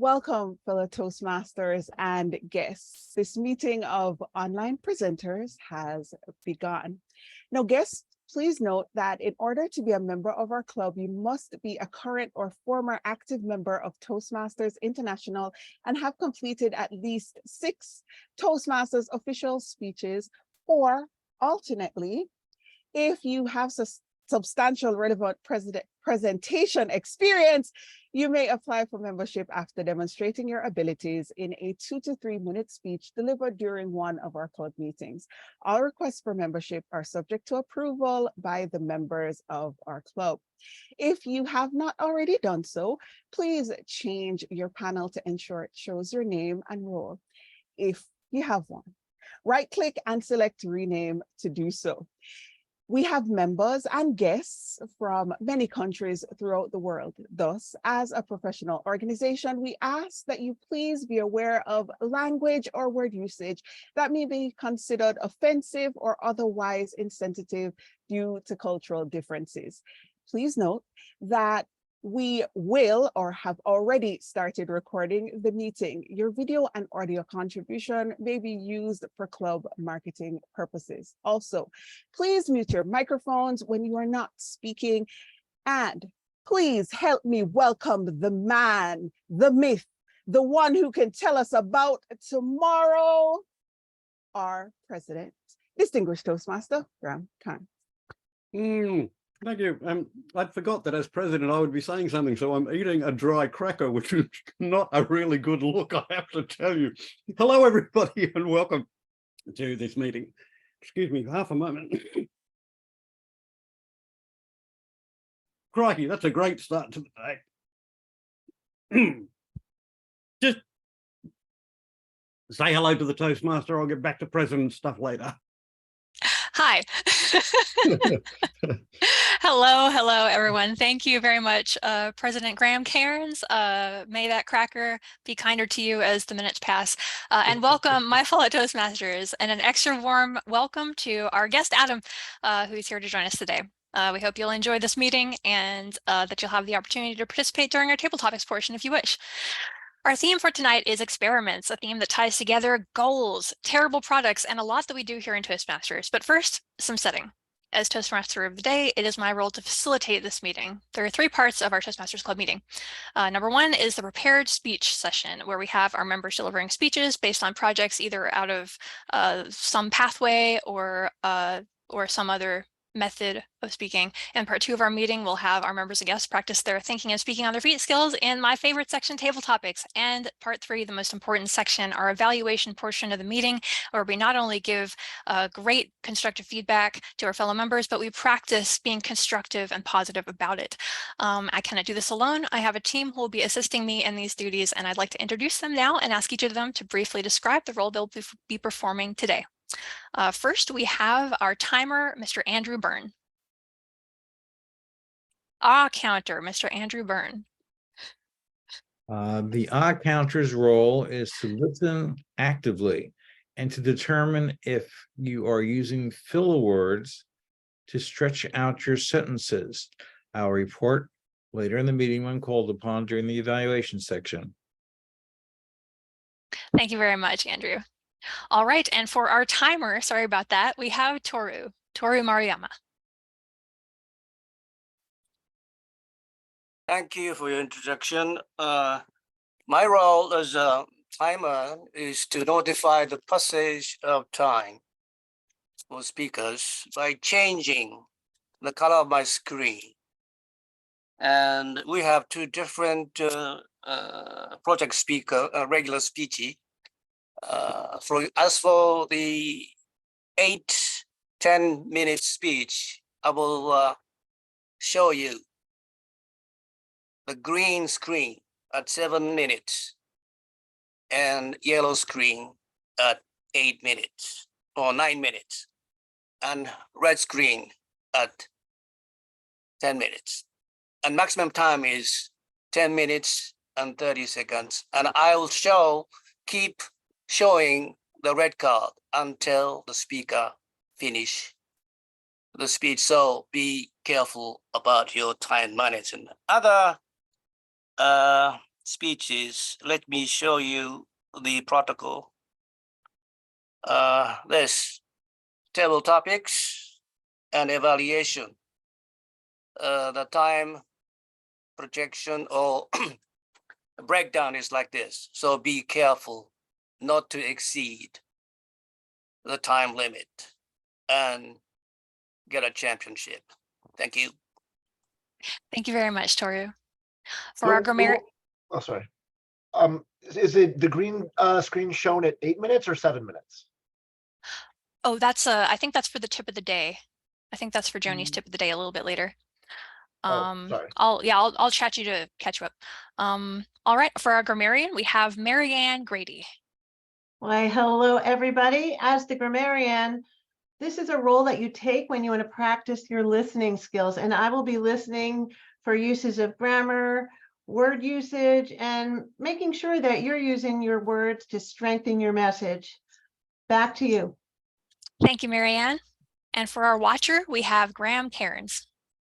Welcome, fellow Toastmasters and guests. This meeting of online presenters has begun. Now, guests, please note that in order to be a member of our club, you must be a current or former active member of Toastmasters International and have completed at least 6 Toastmasters official speeches, or alternately, if you have substantial relevant presentation experience, you may apply for membership after demonstrating your abilities in a 2 to 3 minute speech delivered during one of our club meetings. All requests for membership are subject to approval by the members of our club. If you have not already done so, please change your panel to ensure it shows your name and role, if you have one. Right-click and select Rename to do so. We have members and guests from many countries throughout the world. Thus, as a professional organization, we ask that you please be aware of language or word usage that may be considered offensive or otherwise insensitive due to cultural differences. Please note that we will or have already started recording the meeting. Your video and audio contribution may be used for club marketing purposes. Also, please mute your microphones when you are not speaking. And please help me welcome the man, the myth, the one who can tell us about tomorrow, our president, distinguished Toastmaster, Graham Khan. Thank you. I'd forgot that as president, I would be saying something. So I'm eating a dry cracker, which is not a really good look, I have to tell you. Hello, everybody, and welcome to this meeting. Excuse me, half a moment. Crikey, that's a great start to the day. Just say hello to the Toastmaster. I'll get back to president stuff later. Hi. Hello, everyone. Thank you very much, President Graham Cairns. May that cracker be kinder to you as the minutes pass. And welcome, my fellow Toastmasters, and an extra warm welcome to our guest, Adam, who's here to join us today. We hope you'll enjoy this meeting and that you'll have the opportunity to participate during our table topics portion if you wish. Our theme for tonight is experiments, a theme that ties together goals, terrible products, and a lot that we do here in Toastmasters. But first, some setting. As Toastmaster of the Day, it is my role to facilitate this meeting. There are 3 parts of our Toastmasters Club meeting. Number 1 is the prepared speech session, where we have our members delivering speeches based on projects either out of some pathway or some other method of speaking. In part 2 of our meeting, we'll have our members and guests practice their thinking and speaking on their feet skills in my favorite section, table topics. And part 3, the most important section, our evaluation portion of the meeting, where we not only give great constructive feedback to our fellow members, but we practice being constructive and positive about it. I cannot do this alone. I have a team who will be assisting me in these duties, and I'd like to introduce them now and ask each of them to briefly describe the role they'll be performing today. First, we have our timer, Mr. Andrew Byrne. Counter, Mr. Andrew Byrne. The counter's role is to listen actively and to determine if you are using filler words to stretch out your sentences. I'll report later in the meeting when called upon during the evaluation section. Thank you very much, Andrew. All right, and for our timer, sorry about that, we have Toru Maruyama. Thank you for your introduction. My role as a timer is to notify the passage of time for speakers by changing the color of my screen. And we have 2 different project speaker, regular speeches. As for the 8-10 minute speech, I will show you the green screen at 7 minutes and yellow screen at 8 minutes or 9 minutes and red screen at 10 minutes. And maximum time is 10 minutes and 30 seconds. And I will keep showing the red card until the speaker finish the speech. So be careful about your time management. Other speeches, let me show you the protocol. This table topics and evaluation. The time projection or breakdown is like this. So be careful not to exceed the time limit and get a championship. Thank you. Thank you very much, Toru. For our grammar, Oh, sorry. Is it the green screen shown at 8 minutes or 7 minutes? oh, that's I think that's for the tip of the day. I think that's for Joni's tip of the day a little bit later. Sorry. I'll chat you to catch you up. All right, for our grammarian, we have Marianne Grady. Why, hello, everybody. As the grammarian, this is a role that you take when you want to practice your listening skills, and I will be listening for uses of grammar, word usage, and making sure that you're using your words to strengthen your message. Back to you. Thank you, Marianne. And for our watcher, we have Graham Cairns.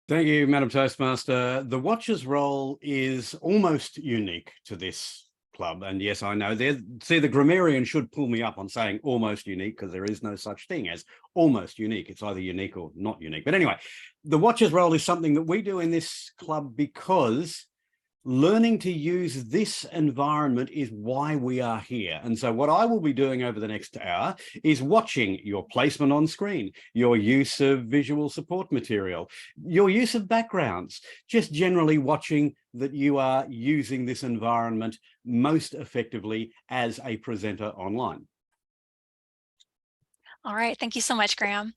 Thank you, Madam Toastmaster. The watcher's role is almost unique to this club. And yes, I know the grammarian should pull me up on saying almost unique, because there is no such thing as almost unique. It's either unique or not unique. But anyway, the watcher's role is something that we do in this club because learning to use this environment is why we are here. And so what I will be doing over the next hour is watching your placement on screen, your use of visual support material, your use of backgrounds, just generally watching that you are using this environment most effectively as a presenter online. All right, thank you so much, Graham.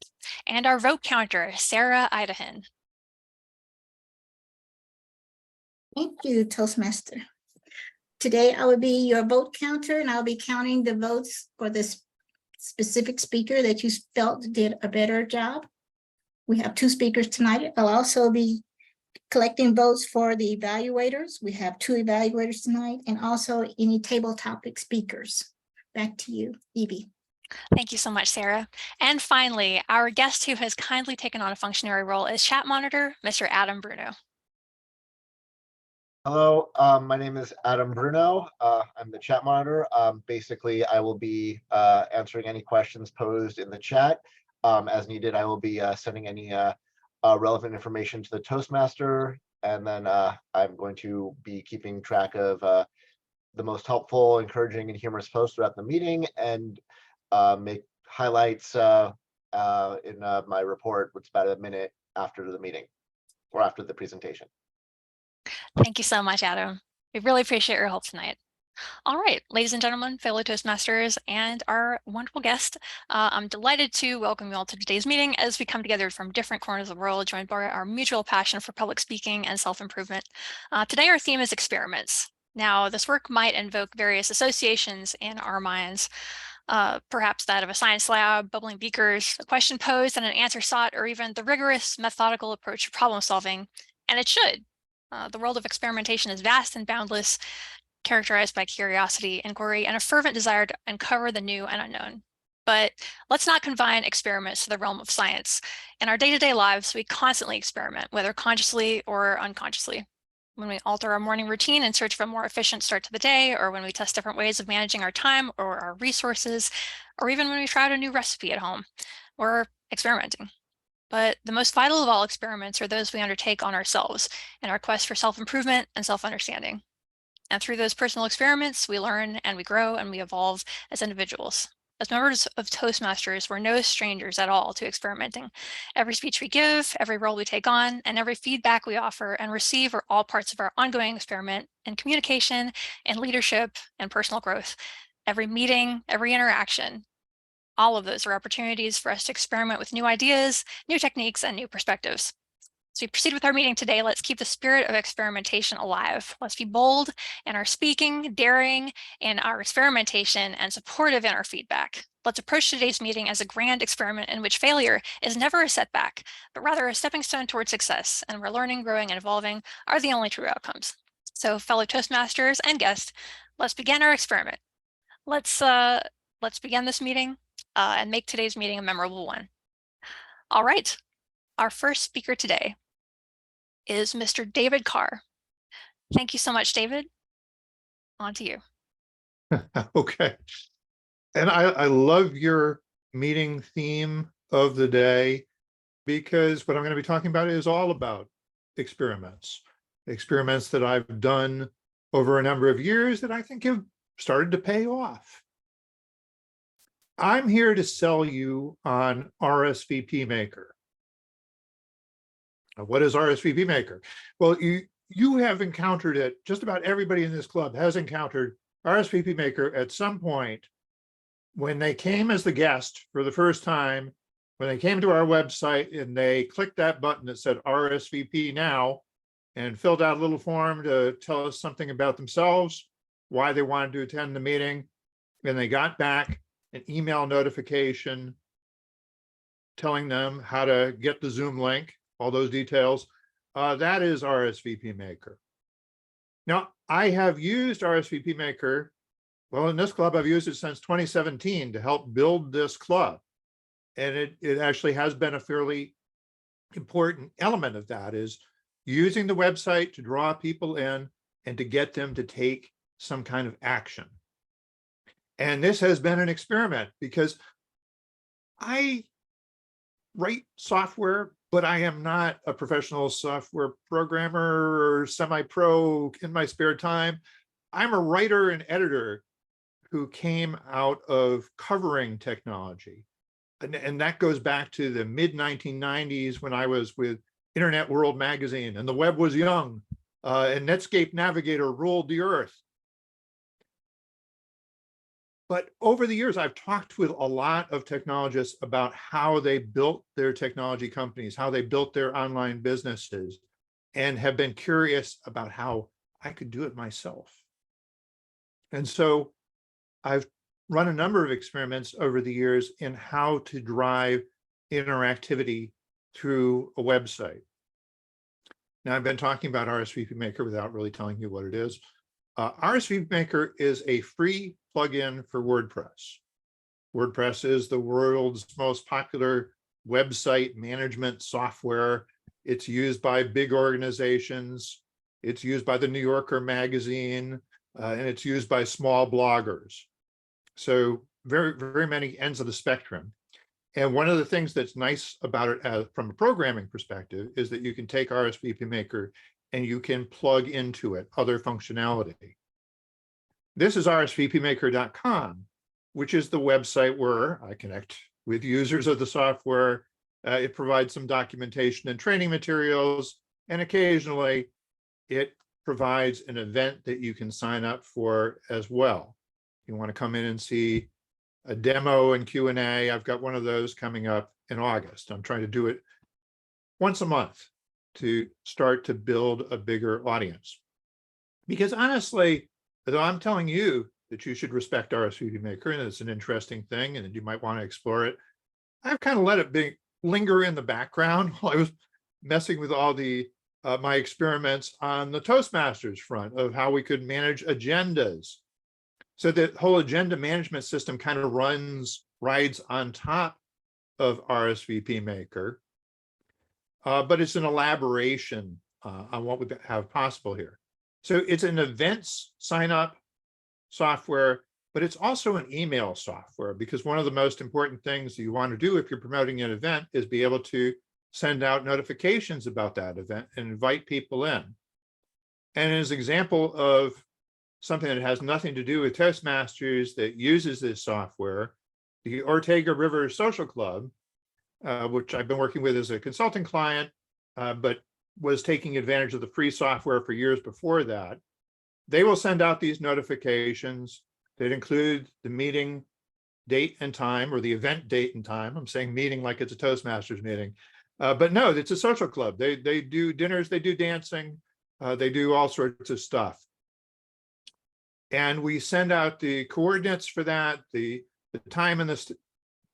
And our vote counter, Sarah Idahan. Thank you, Toastmaster. Today, I will be your vote counter, and I'll be counting the votes for this specific speaker that you felt did a better job. We have 2 speakers tonight. I'll also be collecting votes for the evaluators. We have 2 evaluators tonight, and also any table topic speakers. Back to you, Evie. Thank you so much, Sarah. And finally, our guest who has kindly taken on a functionary role as chat monitor, Mr. Adam Bruno. Hello, my name is Adam Bruno. I'm the chat monitor. Basically, I will be answering any questions posed in the chat. As needed, I will be sending any relevant information to the Toastmaster, and then I'm going to be keeping track of the most helpful, encouraging, and humorous posts throughout the meeting, and make highlights in my report, which is about a minute after the meeting or after the presentation. Thank you so much, Adam. We really appreciate your help tonight. All right, ladies and gentlemen, fellow Toastmasters, and our wonderful guest, I'm delighted to welcome you all to today's meeting as we come together from different corners of the world, joined by our mutual passion for public speaking and self-improvement. Today, our theme is experiments. Now, this work might invoke various associations in our minds, perhaps that of a science lab, bubbling beakers, a question posed and an answer sought, or even the rigorous methodical approach to problem solving, and it should. The world of experimentation is vast and boundless, characterized by curiosity, inquiry, and a fervent desire to uncover the new and unknown. But let's not confine experiments to the realm of science. In our day-to-day lives, we constantly experiment, whether consciously or unconsciously. When we alter our morning routine in search of a more efficient start to the day, or when we test different ways of managing our time or our resources, or even when we try out a new recipe at home, we're experimenting. But the most vital of all experiments are those we undertake on ourselves in our quest for self-improvement and self-understanding. And through those personal experiments, we learn and we grow and we evolve as individuals. As members of Toastmasters, we're no strangers at all to experimenting. Every speech we give, every role we take on, and every feedback we offer and receive are all parts of our ongoing experiment in communication and leadership and personal growth. Every meeting, every interaction, all of those are opportunities for us to experiment with new ideas, new techniques, and new perspectives. As we proceed with our meeting today, let's keep the spirit of experimentation alive. Let's be bold in our speaking, daring in our experimentation, and supportive in our feedback. Let's approach today's meeting as a grand experiment in which failure is never a setback, but rather a stepping stone towards success, and where learning, growing, and evolving are the only true outcomes. So, fellow Toastmasters and guests, let's begin our experiment. Let's begin this meeting and make today's meeting a memorable one. All right, our first speaker today is Mr. David Carr. Thank you so much, David. On to you. Okay. And I love your meeting theme of the day, because what I'm going to be talking about is all about experiments that I've done over a number of years that I think have started to pay off. I'm here to sell you on RSVP Maker. Now, what is RSVP Maker? Well, you have encountered it. Just about everybody in this club has encountered RSVP Maker at some point when they came as the guest for the first time, when they came to our website and they clicked that button that said RSVP now and filled out a little form to tell us something about themselves, why they wanted to attend the meeting. And they got back an email notification telling them how to get the Zoom link, all those details. That is RSVP Maker. Now, I have used RSVP Maker. Well, in this club, I've used it since 2017 to help build this club. And it actually has been a fairly important element of that, is using the website to draw people in and to get them to take some kind of action. And this has been an experiment because I write software, but I am not a professional software programmer or semi-pro in my spare time. I'm a writer and editor who came out of covering technology. And that goes back to the mid 1990s when I was with Internet World Magazine and the web was young and Netscape Navigator ruled the earth. But over the years, I've talked with a lot of technologists about how they built their technology companies, how they built their online businesses, and have been curious about how I could do it myself. And so I've run a number of experiments over the years in how to drive interactivity through a website. Now, I've been talking about RSVP Maker without really telling you what it is. RSVP Maker is a free plugin for WordPress. WordPress is the world's most popular website management software. It's used by big organizations. It's used by the New Yorker magazine, and it's used by small bloggers. So very, very many ends of the spectrum. And one of the things that's nice about it from a programming perspective is that you can take RSVP Maker and you can plug into it other functionality. This is rsvpmaker.com, which is the website where I connect with users of the software. It provides some documentation and training materials, and occasionally it provides an event that you can sign up for as well. You want to come in and see a demo and Q&A. I've got one of those coming up in August. I'm trying to do it once a month to start to build a bigger audience. Because honestly, though I'm telling you that you should respect RSVP Maker and it's an interesting thing and that you might want to explore it, I've kind of let it linger in the background while I was messing with all the my experiments on the Toastmasters front of how we could manage agendas. So the whole agenda management system kind of rides on top of RSVP Maker, but it's an elaboration on what we have possible here. So it's an events sign up software, but it's also an email software, because one of the most important things you want to do if you're promoting an event is be able to send out notifications about that event and invite people in. And as an example of something that has nothing to do with Toastmasters that uses this software, the Ortega River Social Club, which I've been working with as a consulting client, but was taking advantage of the free software for years before that. They will send out these notifications that include the meeting date and time, or the event date and time. I'm saying meeting like it's a Toastmasters meeting, but no, it's a social club. They do dinners, they do dancing, they do all sorts of stuff. And we send out the coordinates for that, the time and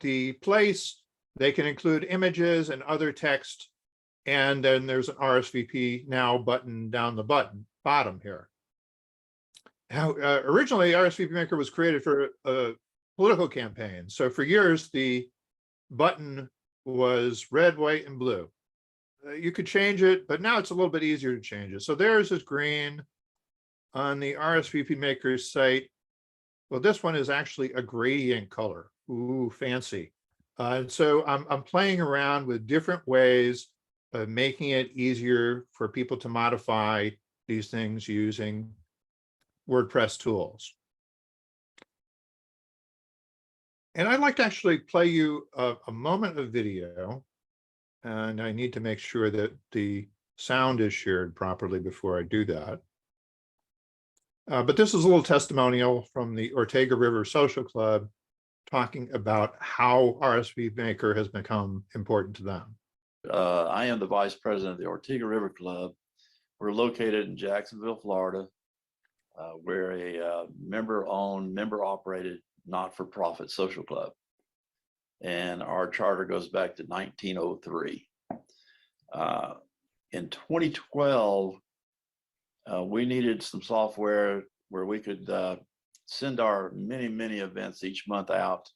the place. They can include images and other text. And then there's an RSVP now button down the bottom here. Now, originally, RSVP Maker was created for a political campaign. So for years, the button was red, white, and blue. You could change it, but now it's a little bit easier to change it. So theirs is green. on the RSVP Maker site, well, this one is actually a gradient color. Ooh, fancy. And so I'm playing around with different ways of making it easier for people to modify these things using WordPress tools. And I'd like to actually play you a moment of video, and I need to make sure that the sound is shared properly before I do that. But this is a little testimonial from the Ortega River Social Club talking about how RSVP Maker has become important to them. I am the vice president of the Ortega River Club. We're located in Jacksonville, Florida. We're a member-owned, member-operated, not-for-profit social club. And our charter goes back to 1903. In 2012, we needed some software where we could send our many events each month out,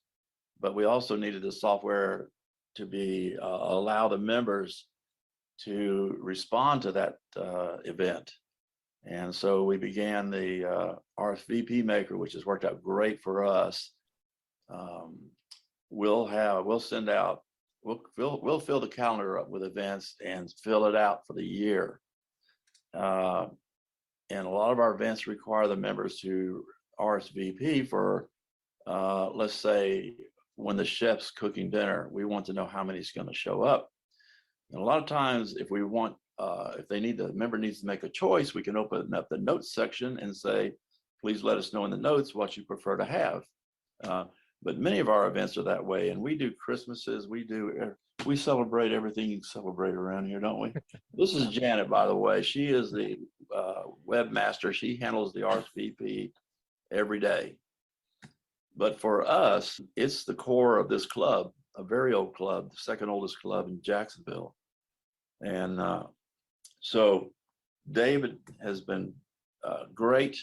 but we also needed the software to be allow the members to respond to that event. And so we began the RSVP Maker, which has worked out great for us. We'll fill the calendar up with events and fill it out for the year. And a lot of our events require the members to RSVP for, let's say, when the chef's cooking dinner, we want to know how many is going to show up. And a lot of times, if we want, if the member needs to make a choice, we can open up the notes section and say, please let us know in the notes what you prefer to have. But many of our events are that way, and we do Christmases, we celebrate everything you celebrate around here, don't we? This is Janet, by the way. She is the webmaster. She handles the RSVP every day. But for us, it's the core of this club, a very old club, the second oldest club in Jacksonville. And so David has been great.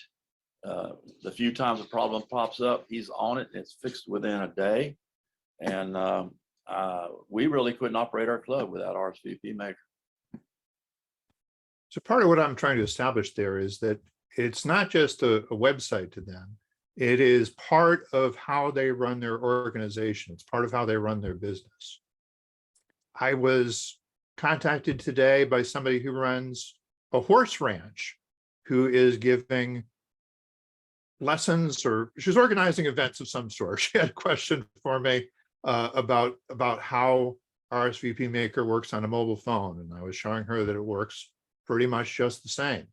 The few times a problem pops up, he's on it, and it's fixed within a day. And we really couldn't operate our club without RSVP Maker. So part of what I'm trying to establish there is that it's not just a website to them. It is part of how they run their organization. It's part of how they run their business. I was contacted today by somebody who runs a horse ranch, who is giving lessons, or she's organizing events of some sort. She had a question for me about how RSVP Maker works on a mobile phone. And I was showing her that it works pretty much just the same,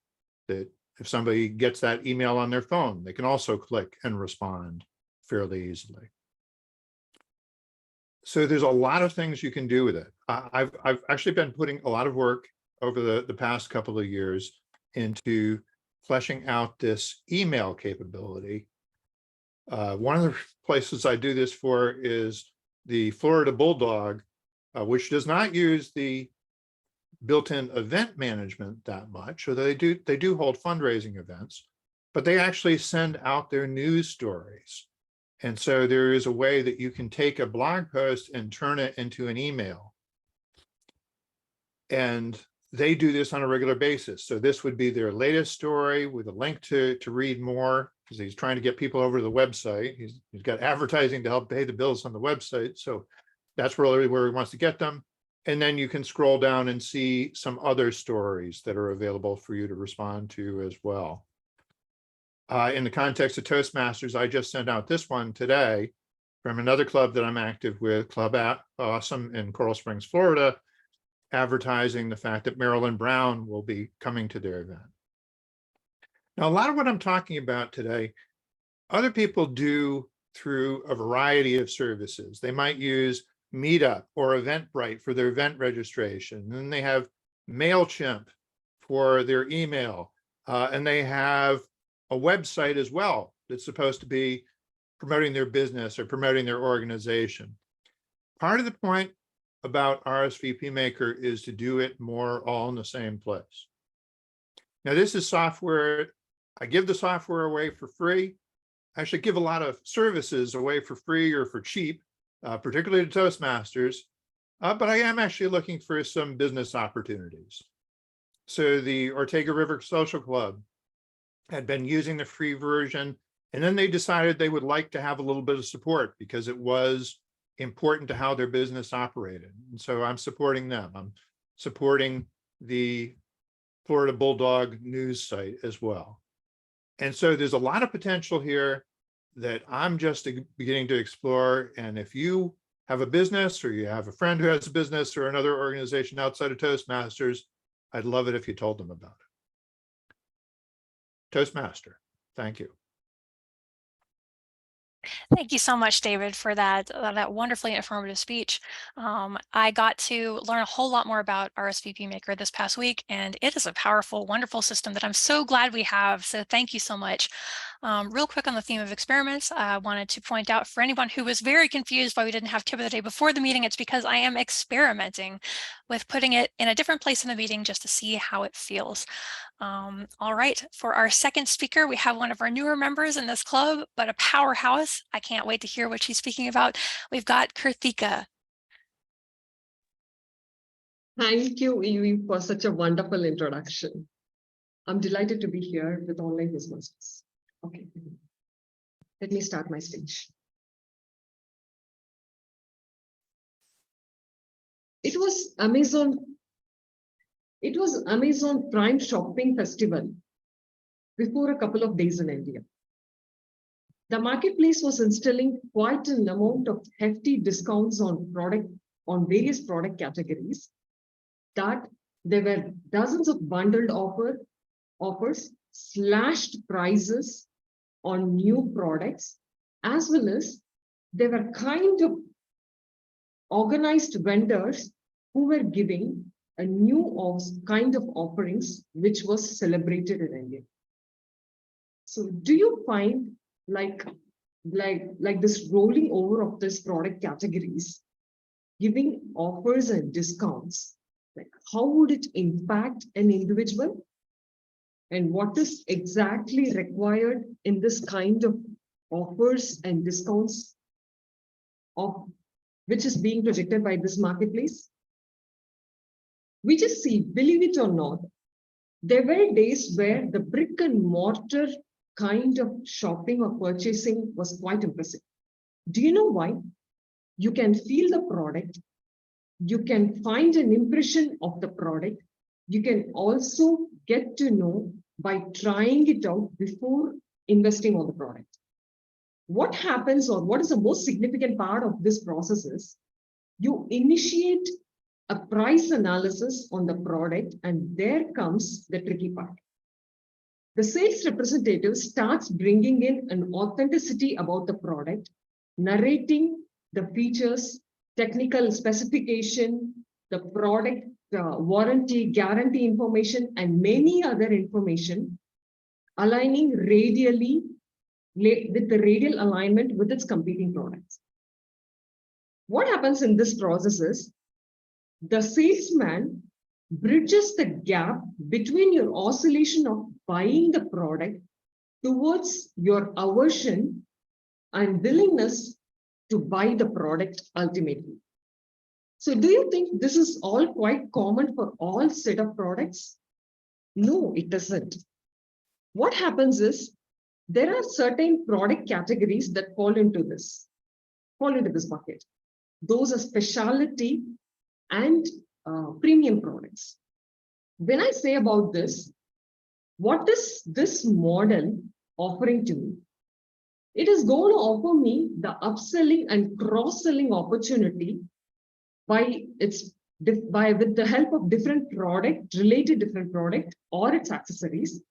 that if somebody gets that email on their phone, they can also click and respond fairly easily. So there's a lot of things you can do with it. I've actually been putting a lot of work over the past couple of years into fleshing out this email capability. One of the places I do this for is the Florida Bulldog, which does not use the built-in event management that much. So they do hold fundraising events, but they actually send out their news stories. And so there is a way that you can take a blog post and turn it into an email. And they do this on a regular basis. So this would be their latest story with a link to read more, because he's trying to get people over to the website. He's got advertising to help pay the bills on the website. So that's really where he wants to get them. And then you can scroll down and see some other stories that are available for you to respond to as well. In the context of Toastmasters, I just sent out this one today from another club that I'm active with, Club Awesome in Coral Springs, Florida, advertising the fact that Marilyn Brown will be coming to their event. Now, a lot of what I'm talking about today, other people do through a variety of services. They might use Meetup or Eventbrite for their event registration. And then they have MailChimp for their email. And they have a website as well that's supposed to be promoting their business or promoting their organization. Part of the point about RSVP Maker is to do it more all in the same place. Now, this is software. I give the software away for free. I actually give a lot of services away for free or for cheap, particularly to Toastmasters, but I am actually looking for some business opportunities. So the Ortega River Social Club had been using the free version, and then they decided they would like to have a little bit of support because it was important to how their business operated. And so I'm supporting them. I'm supporting the Florida Bulldog news site as well. And so there's a lot of potential here that I'm just beginning to explore. And if you have a business, or you have a friend who has a business, or another organization outside of Toastmasters, I'd love it if you told them about it. Toastmaster, thank you. Thank you so much, David, for that wonderfully informative speech. I got to learn a whole lot more about RSVP Maker this past week, and it is a powerful, wonderful system that I'm so glad we have. So thank you so much. Real quick on the theme of experiments, I wanted to point out for anyone who was very confused why we didn't have tip of the day before the meeting, it's because I am experimenting with putting it in a different place in the meeting just to see how it feels. All right, for our second speaker, we have one of our newer members in this club, but a powerhouse. I can't wait to hear what she's speaking about. We've got Karthika. Thank you, Evie, for such a wonderful introduction. I'm delighted to be here with Online Toastmasters. Okay, let me start my speech. It was Amazon Prime Shopping Festival before a couple of days in India. The marketplace was instilling quite an amount of hefty discounts on various product categories, that there were dozens of bundled offers, slashed prices on new products, as well as there were kind of organized vendors who were giving a new kind of offerings which was celebrated in India. So do you find like this rolling over of this product categories, giving offers and discounts, like how would it impact an individual? And what is exactly required in this kind of offers and discounts which is being projected by this marketplace? We just see, believe it or not, there were days where the brick and mortar kind of shopping or purchasing was quite impressive. Do you know why? You can feel the product, you can find an impression of the product, you can also get to know by trying it out before investing on the product. What happens, or what is the most significant part of this process is, you initiate a price analysis on the product, and there comes the tricky part. The sales representative starts bringing in an authenticity about the product, narrating the features, technical specification, the product, warranty, guarantee information, and many other information, aligning radially with the radial alignment with its competing products. What happens in this process is, the salesman bridges the gap between your oscillation of buying the product towards your aversion and willingness to buy the product ultimately. So do you think this is all quite common for all set of products? No, it doesn't. What happens is, there are certain product categories that fall into this bucket. Those are specialty and premium products. When I say about this, what is this model offering to me? It is going to offer me the upselling and cross-selling opportunity with the help of different product, related different product or its accessories.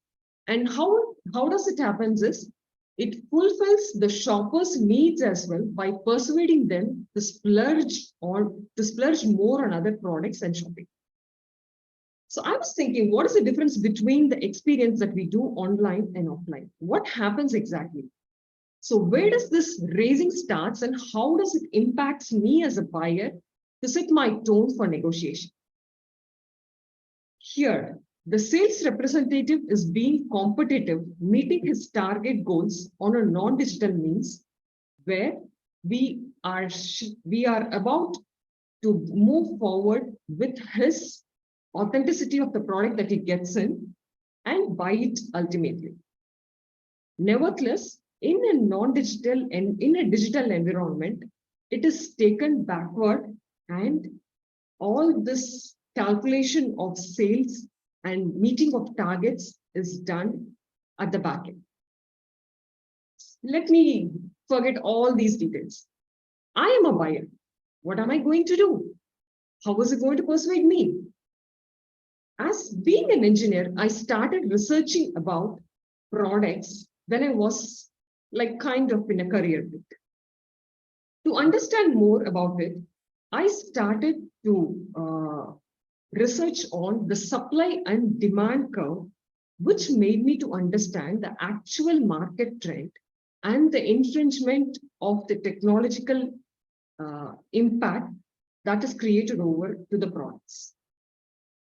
And how does it happen is, it fulfills the shopper's needs as well by persuading them to splurge more on other products and shopping. So I was thinking, what is the difference between the experience that we do online and offline? What happens exactly? So where does this raising starts, and how does it impact me as a buyer to set my tone for negotiation? Here, the sales representative is being competitive, meeting his target goals on a non-digital means, where we are about to move forward with his authenticity of the product that he gets in and buy it ultimately. Nevertheless, in a non-digital and in a digital environment, it is taken backward, and all this calculation of sales and meeting of targets is done at the back end. Let me forget all these details. I am a buyer. What am I going to do? How is it going to persuade me? As being an engineer, I started researching about products when I was like kind of in a career break. To understand more about it, I started to research on the supply and demand curve, which made me to understand the actual market trend and the infringement of the technological impact that is created over to the products.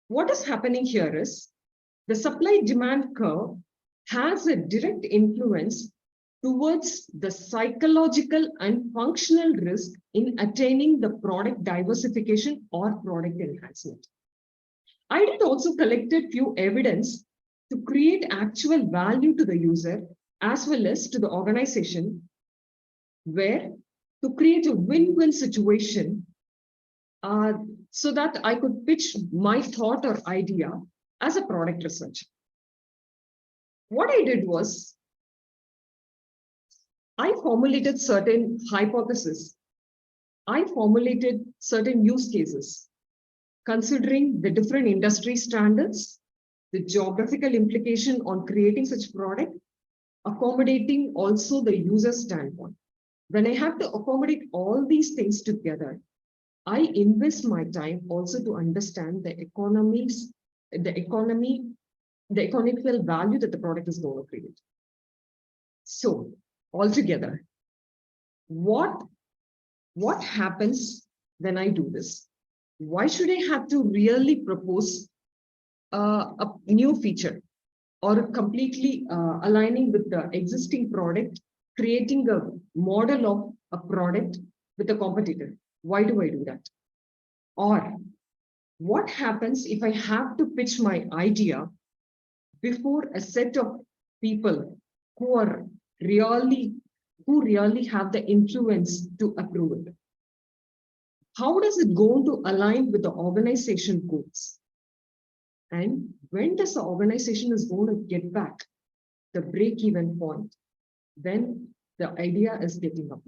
What is happening here is the supply demand curve has a direct influence towards the psychological and functional risk in attaining the product diversification or product enhancement. I did also collected few evidence to create actual value to the user as well as to the organization, where to create a win-win situation so that I could pitch my thought or idea as a product researcher. What I did was, I formulated certain hypotheses. I formulated certain use cases, considering the different industry standards, the geographical implication on creating such product, accommodating also the user standpoint. When I have to accommodate all these things together, I invest my time also to understand the economical value that the product is going to create. So altogether, what happens when I do this? Why should I have to really propose a new feature or completely aligning with the existing product, creating a model of a product with a competitor? Why do I do that? Or what happens if I have to pitch my idea before a set of people who really have the influence to approve it? How does it go to align with the organization goals? And when does the organization is going to get back the break-even point? Then the idea is getting up.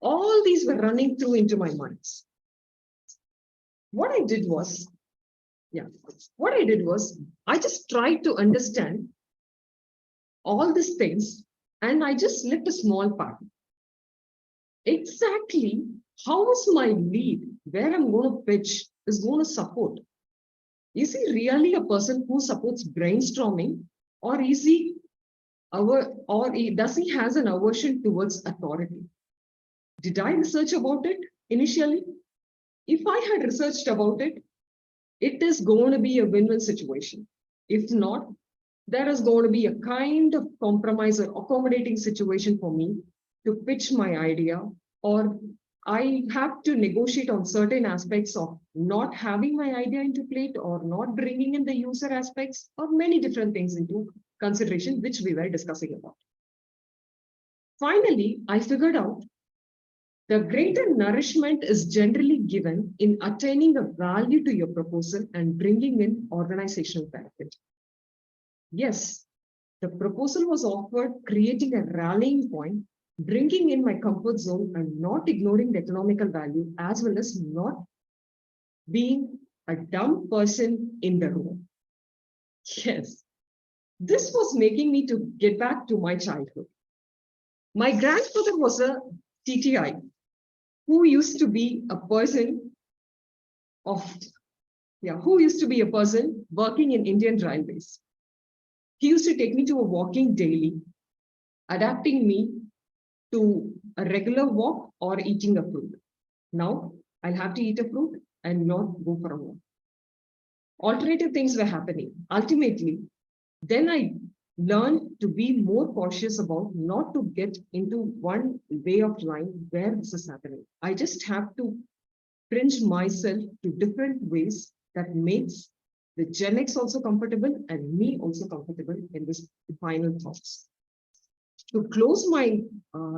All these were running through into my mind. What I did was, I just tried to understand all these things, and I just left a small part. Exactly how is my lead, where I'm going to pitch, is going to support? Is he really a person who supports brainstorming, or is he does he has an aversion towards authority? Did I research about it initially? If I had researched about it, it is going to be a win-win situation. If not, there is going to be a kind of compromise or accommodating situation for me to pitch my idea, or I have to negotiate on certain aspects of not having my idea into plate or not bringing in the user aspects, or many different things into consideration, which we were discussing about. Finally, I figured out the greater nourishment is generally given in attaining a value to your proposal and bringing in organizational benefit. Yes, the proposal was offered, creating a rallying point, bringing in my comfort zone and not ignoring the economical value, as well as not being a dumb person in the room. Yes, this was making me to get back to my childhood. My grandfather was a TTI who used to be a person working in Indian Railways. He used to take me to a walking daily, adapting me to a regular walk or eating a fruit. Now I'll have to eat a fruit and not go for a walk. Alternative things were happening. Ultimately, then I learned to be more cautious about not to get into one way of life where this is happening. I just have to fringe myself to different ways that makes the Gen X also comfortable and me also comfortable in this final thoughts. To close my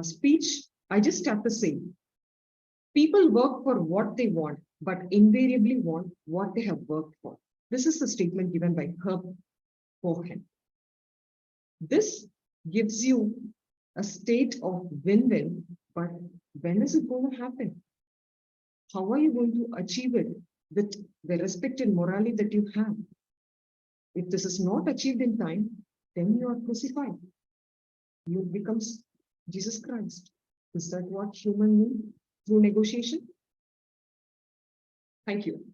speech, I just have to say, people work for what they want, but invariably want what they have worked for. This is a statement given by Herb Cohen. This gives you a state of win-win, but when is it going to happen? How are you going to achieve it with the respect and morality that you have? If this is not achieved in time, then you are crucified. You become Jesus Christ. Is that what human need through negotiation? Thank you.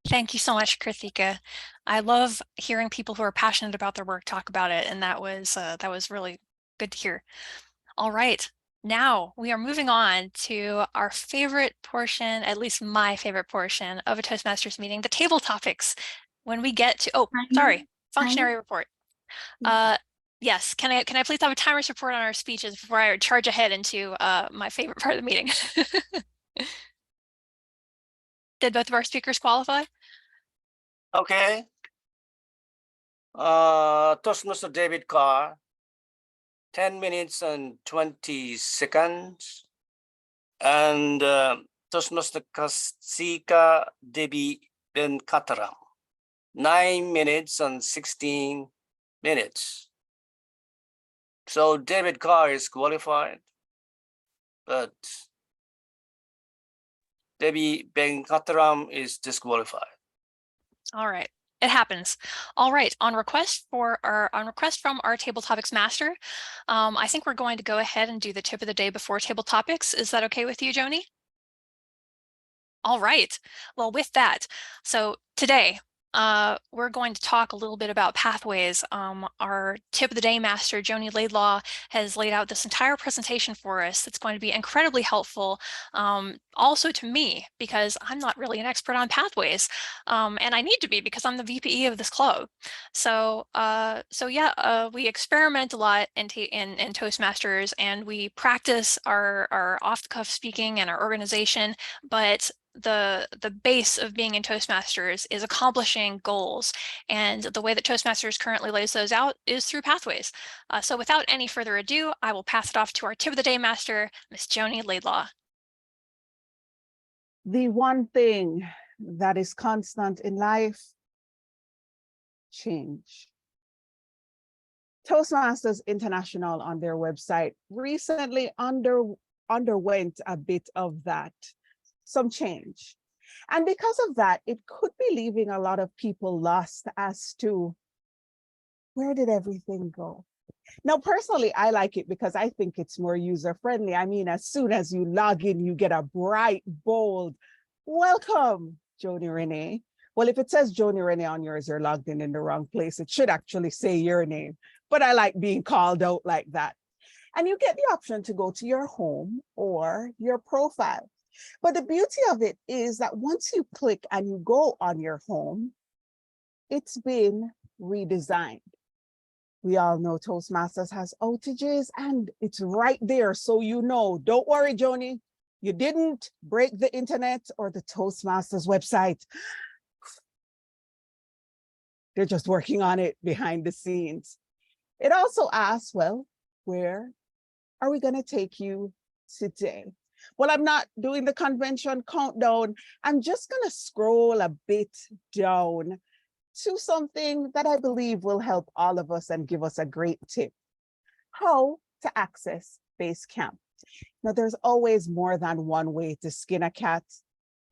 Thank you so much, Krithika. I love hearing people who are passionate about their work talk about it, and that was really good to hear. All right, now we are moving on to our favorite portion, at least my favorite portion of a Toastmasters meeting, the table topics. When we get to, oh, sorry, functionary report. Yes, can I please have a timer's report on our speeches before I charge ahead into my favorite part of the meeting? Did both of our speakers qualify? Okay. Toastmaster David Carr, 10 minutes and 20 seconds. And Toastmaster Kasika Devi Venkataram, 9 minutes and 16 minutes. So David Carr is qualified, but Devi Venkataram is disqualified. All right, it happens. All right, on request from our table topics master, I think we're going to go ahead and do the tip of the day before table topics. Is that okay with you, Joni? All right, well, with that, so today, we're going to talk a little bit about pathways. Our tip of the day master, Joni Laidlaw, has laid out this entire presentation for us. That's going to be incredibly helpful, also to me, because I'm not really an expert on pathways, and I need to be because I'm the VPE of this club. So, yeah, we experiment a lot in Toastmasters, and we practice our off-the-cuff speaking and our organization, but the base of being in Toastmasters is accomplishing goals, and the way that Toastmasters currently lays those out is through pathways. So without any further ado, I will pass it off to our tip of the day master, Miss Joni Laidlaw. The one thing that is constant in life, change. Toastmasters International on their website recently underwent a bit of that. Some change. And because of that, it could be leaving a lot of people lost as to where did everything go? Now, personally, I like it because I think it's more user-friendly. I mean, as soon as you log in, you get a bright, bold, welcome, Joni Renee. Well, if it says Joni Renee on yours, you're logged in the wrong place. It should actually say your name, but I like being called out like that. And you get the option to go to your home or your profile. But the beauty of it is that once you click and you go on your home, it's been redesigned. We all know Toastmasters has outages and it's right there. So you know, don't worry, Joni, you didn't break the internet or the Toastmasters website. They're just working on it behind the scenes. It also asks, well, where are we going to take you today? Well, I'm not doing the convention countdown. I'm just going to scroll a bit down to something that I believe will help all of us and give us a great tip. How to access Basecamp. Now, there's always more than one way to skin a cat.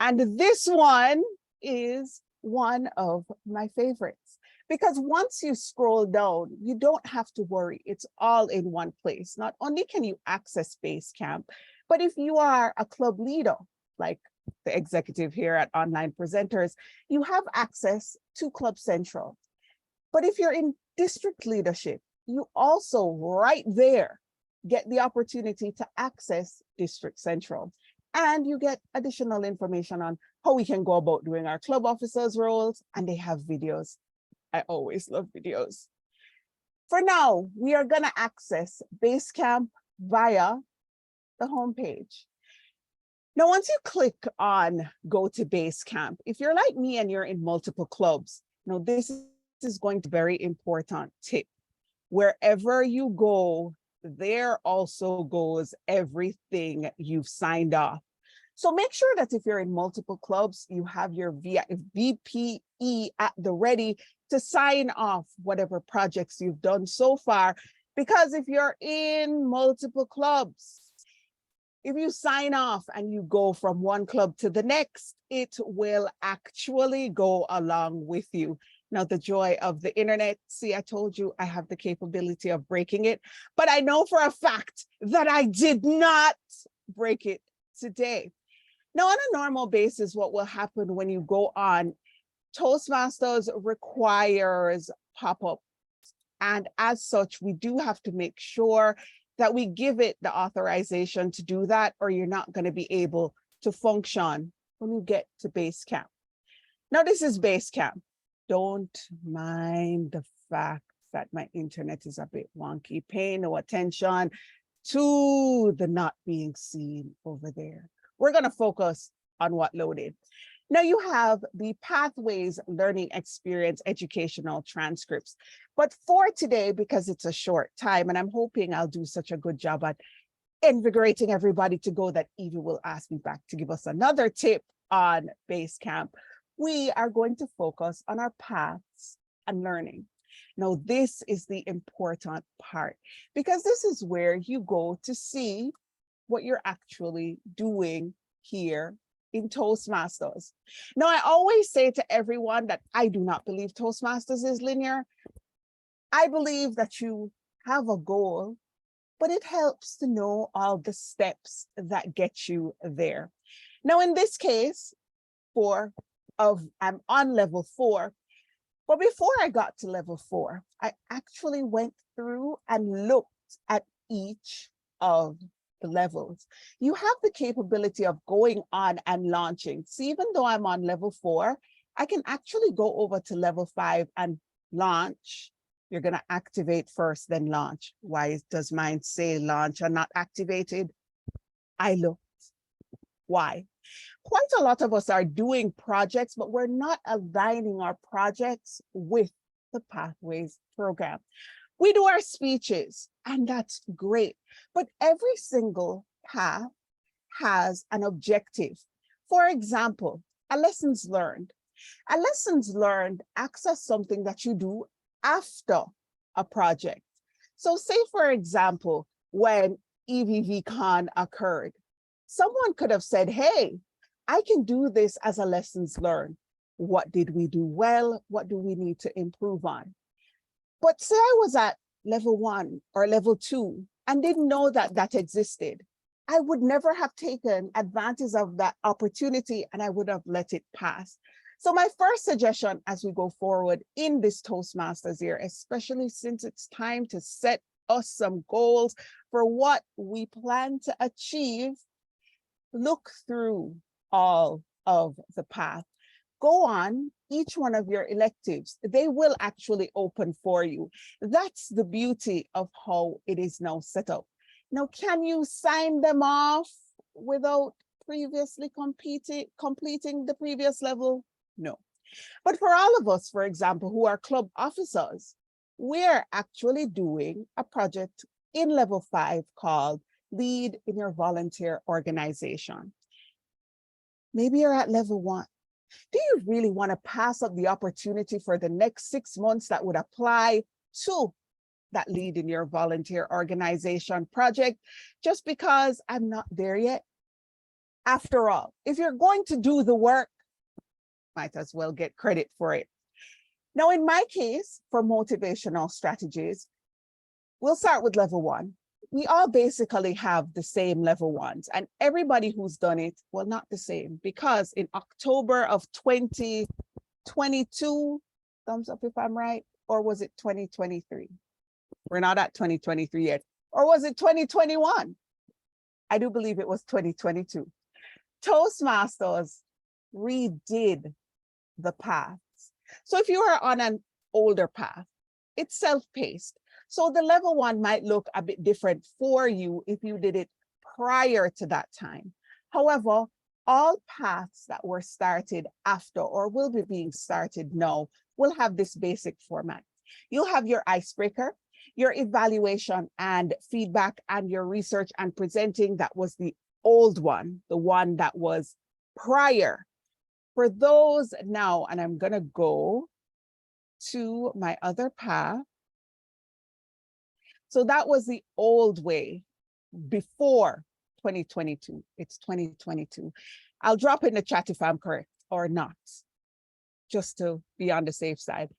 And this one is one of my favorites. Because once you scroll down, you don't have to worry. It's all in one place. Not only can you access Basecamp, but if you are a club leader, like the executive here at Online Presenters, you have access to Club Central. But if you're in district leadership, you also right there get the opportunity to access District Central. And you get additional information on how we can go about doing our club officers' roles, and they have videos. I always love videos. For now, we are going to access Basecamp via the homepage. Now, once you click on go to Basecamp, if you're like me and you're in multiple clubs, this is going to be a very important tip. Wherever you go, there also goes everything you've signed off. So make sure that if you're in multiple clubs, you have your VPE at the ready to sign off whatever projects you've done so far. Because if you're in multiple clubs, if you sign off and you go from one club to the next, it will actually go along with you. Now, the joy of the internet, see, I told you I have the capability of breaking it, but I know for a fact that I did not break it today. Now, on a normal basis, what will happen when you go on, Toastmasters requires pop-up. And as such, we do have to make sure that we give it the authorization to do that, or you're not going to be able to function when you get to Basecamp. Now, this is Basecamp. Don't mind the fact that my internet is a bit wonky. Pay no attention to the not being seen over there. We're going to focus on what loaded. Now you have the Pathways Learning Experience educational transcripts. But for today, because it's a short time, and I'm hoping I'll do such a good job at invigorating everybody to go that Evie will ask me back to give us another tip on Basecamp, we are going to focus on our paths and learning. Now, this is the important part, because this is where you go to see what you're actually doing here in Toastmasters. Now, I always say to everyone that I do not believe Toastmasters is linear. I believe that you have a goal, but it helps to know all the steps that get you there. Now, in this case, I'm on level 4. But before I got to level 4, I actually went through and looked at each of the levels. You have the capability of going on and launching. So even though I'm on level 4, I can actually go over to level 5 and launch. You're going to activate first, then launch. Why does mine say launch and not activated? I looked. Why? Quite a lot of us are doing projects, but we're not aligning our projects with the Pathways program. We do our speeches, and that's great, but every single path has an objective. For example, a lessons learned. A lessons learned access something that you do after a project. So say, for example, when EVVCon occurred, someone could have said, hey, I can do this as a lessons learned. What did we do well? What do we need to improve on? But say I was at level 1 or level 2 and didn't know that that existed, I would never have taken advantage of that opportunity, and I would have let it pass. So my first suggestion as we go forward in this Toastmasters year, especially since it's time to set us some goals for what we plan to achieve, look through all of the path. Go on each one of your electives. They will actually open for you. That's the beauty of how it is now set up. Now, can you sign them off without previously completing the previous level? No. But for all of us, for example, who are club officers, we're actually doing a project in level 5 called Lead in Your Volunteer Organization. Maybe you're at level 1. Do you really want to pass up the opportunity for the next 6 months that would apply to that Lead in Your Volunteer Organization project just because I'm not there yet? After all, if you're going to do the work, might as well get credit for it. Now, in my case, for motivational strategies, we'll start with level 1. We all basically have the same level 1s, and everybody who's done it, well, not the same, because in October of 2022, thumbs up if I'm right, or was it 2023? We're not at 2023 yet. Or was it 2021? I do believe it was 2022. Toastmasters redid the paths. So if you are on an older path, it's self-paced. So the level 1 might look a bit different for you if you did it prior to that time. However, all paths that were started after or will be being started now will have this basic format. You'll have your icebreaker, your evaluation and feedback, and your research and presenting. That was the old one, the one that was prior. For those now, and I'm going to go to my other path. So that was the old way before 2022. It's 2022. I'll drop in the chat if I'm correct or not, just to be on the safe side.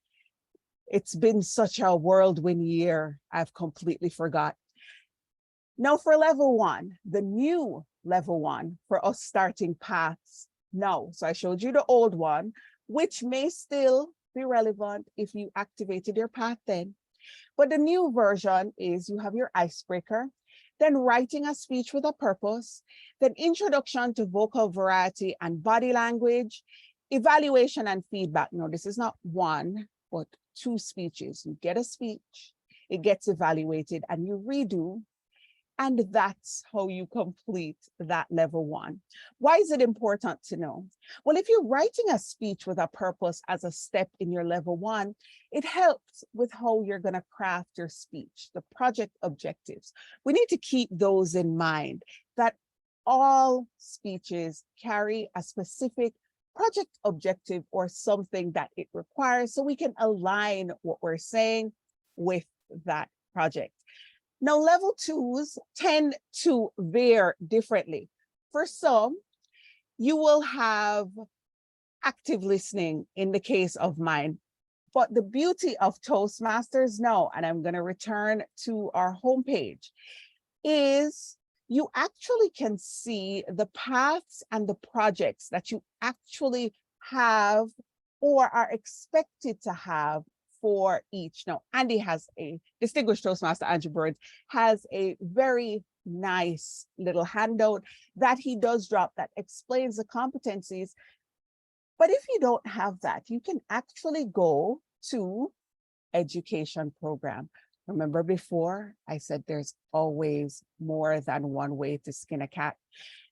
It's been such a whirlwind year, I've completely forgot. Now for level one, the new level one for us starting paths now. So I showed you the old one, which may still be relevant if you activated your path then. But the new version is you have your icebreaker, then writing a speech with a purpose, then introduction to vocal variety and body language, evaluation and feedback. No, this is not one, but 2 speeches. You get a speech, it gets evaluated, and you redo. And that's how you complete that level one. Why is it important to know? Well, if you're writing a speech with a purpose as a step in your level one, it helps with how you're going to craft your speech, the project objectives. We need to keep those in mind, that all speeches carry a specific project objective or something that it requires, so we can align what we're saying with that project. Now, level 2s tend to vary differently. For some, you will have active listening in the case of mine. But the beauty of Toastmasters now, and I'm going to return to our homepage, is you actually can see the paths and the projects that you actually have or are expected to have for each. Now, Andy has a distinguished Toastmaster, Andrew Burns, has a very nice little handout that he does drop that explains the competencies. But if you don't have that, you can actually go to education program. Remember before I said there's always more than one way to skin a cat.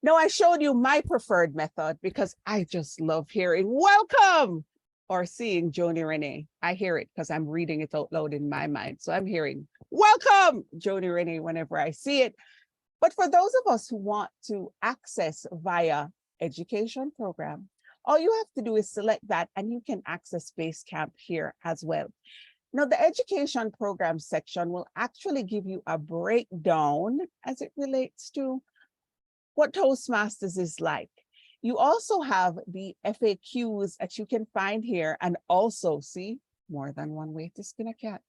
Now I showed you my preferred method because I just love hearing welcome or seeing Joni Renee. I hear it because I'm reading it out loud in my mind. So I'm hearing welcome Joni Renee whenever I see it. But for those of us who want to access via education program, all you have to do is select that and you can access Basecamp here as well. Now, the education program section will actually give you a breakdown as it relates to what Toastmasters is like. You also have the FAQs that you can find here, and also see more than one way to skin a cat.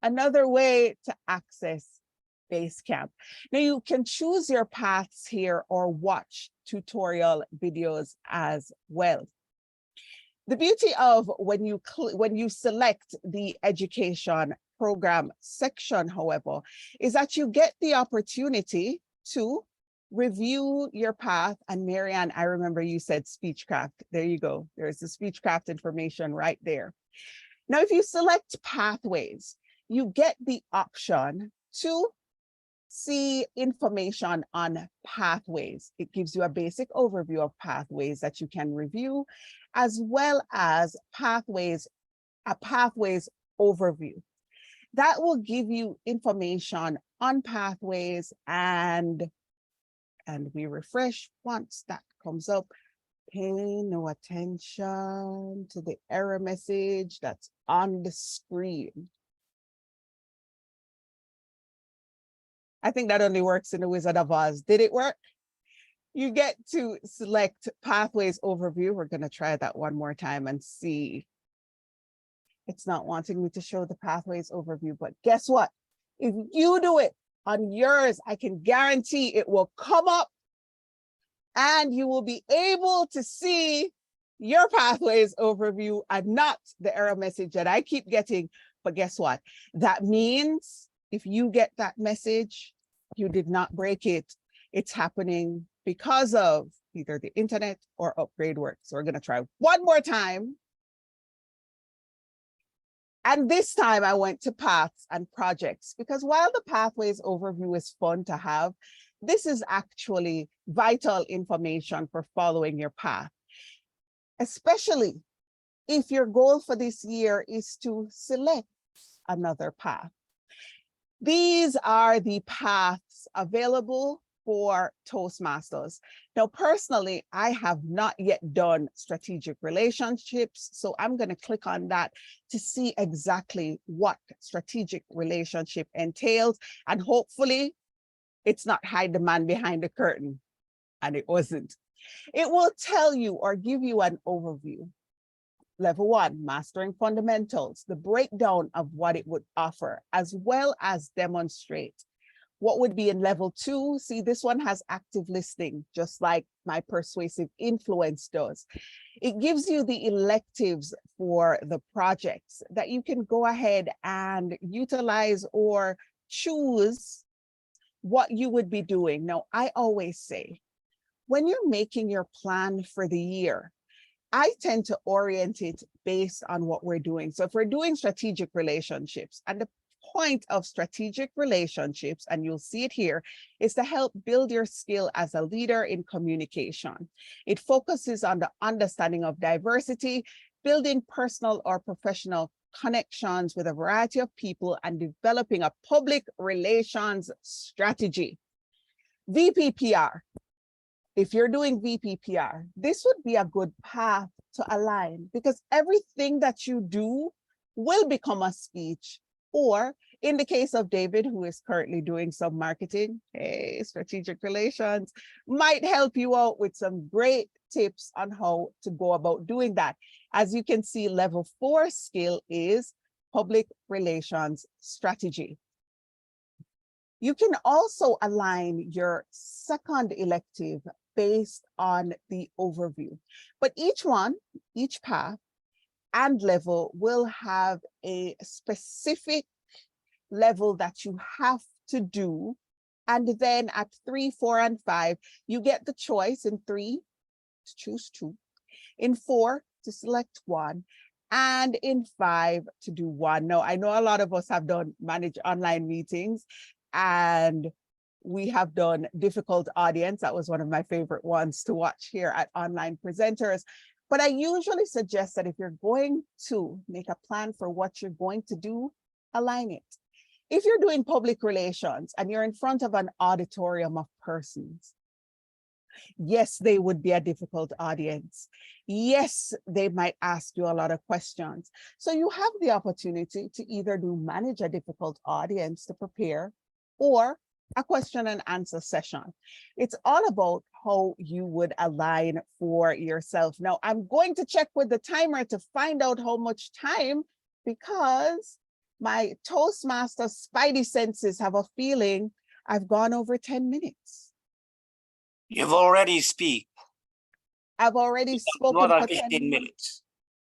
Another way to access Basecamp. Now you can choose your paths here or watch tutorial videos as well. The beauty of when you select the education program section, however, is that you get the opportunity to review your path. And Marianne, I remember you said Speechcraft. There you go. There's the Speechcraft information right there. Now, if you select pathways, you get the option to see information on pathways. It gives you a basic overview of pathways that you can review, as well as a pathways overview. That will give you information on pathways, and we refresh once that comes up. Pay no attention to the error message that's on the screen. I think that only works in the Wizard of Oz. Did it work? You get to select pathways overview. We're going to try that one more time and see. It's not wanting me to show the pathways overview, but guess what? If you do it on yours, I can guarantee it will come up and you will be able to see your pathways overview and not the error message that I keep getting. But guess what? That means if you get that message, you did not break it. It's happening because of either the internet or upgrade work. So we're going to try one more time. And this time I went to paths and projects, because while the pathways overview is fun to have, this is actually vital information for following your path, especially if your goal for this year is to select another path. These are the paths available for Toastmasters. Now, personally, I have not yet done strategic relationships, so I'm going to click on that to see exactly what strategic relationship entails, and hopefully it's not hide the man behind the curtain, and it wasn't. It will tell you or give you an overview. Level 1, mastering fundamentals, the breakdown of what it would offer, as well as demonstrate what would be in level 2. See, this one has active listening, just like my persuasive influence does. It gives you the electives for the projects that you can go ahead and utilize or choose what you would be doing. Now, I always say, when you're making your plan for the year, I tend to orient it based on what we're doing. So if we're doing strategic relationships, and the point of strategic relationships, and you'll see it here, is to help build your skill as a leader in communication. It focuses on the understanding of diversity, building personal or professional connections with a variety of people, and developing a public relations strategy. VPPR. If you're doing VPPR, this would be a good path to align, because everything that you do will become a speech, or in the case of David, who is currently doing some marketing, hey, strategic relations, might help you out with some great tips on how to go about doing that. As you can see, level 4 skill is public relations strategy. You can also align your second elective based on the overview, but each one, each path and level will have a specific level that you have to do. And then at 3, 4, and 5, you get the choice in 3 to choose 2, in 4 to select 1, and in 5 to do 1. Now, I know a lot of us have done manage online meetings, and we have done difficult audience. That was one of my favorite ones to watch here at Online Presenters. But I usually suggest that if you're going to make a plan for what you're going to do, align it. If you're doing public relations and you're in front of an auditorium of persons, yes, they would be a difficult audience. Yes, they might ask you a lot of questions. So you have the opportunity to either manage a difficult audience to prepare, or a question and answer session. It's all about how you would align for yourself. Now, I'm going to check with the timer to find out how much time, because my Toastmaster spidey senses have a feeling I've gone over 10 minutes. You've already speak. I've already spoken More than for 10 15 minutes.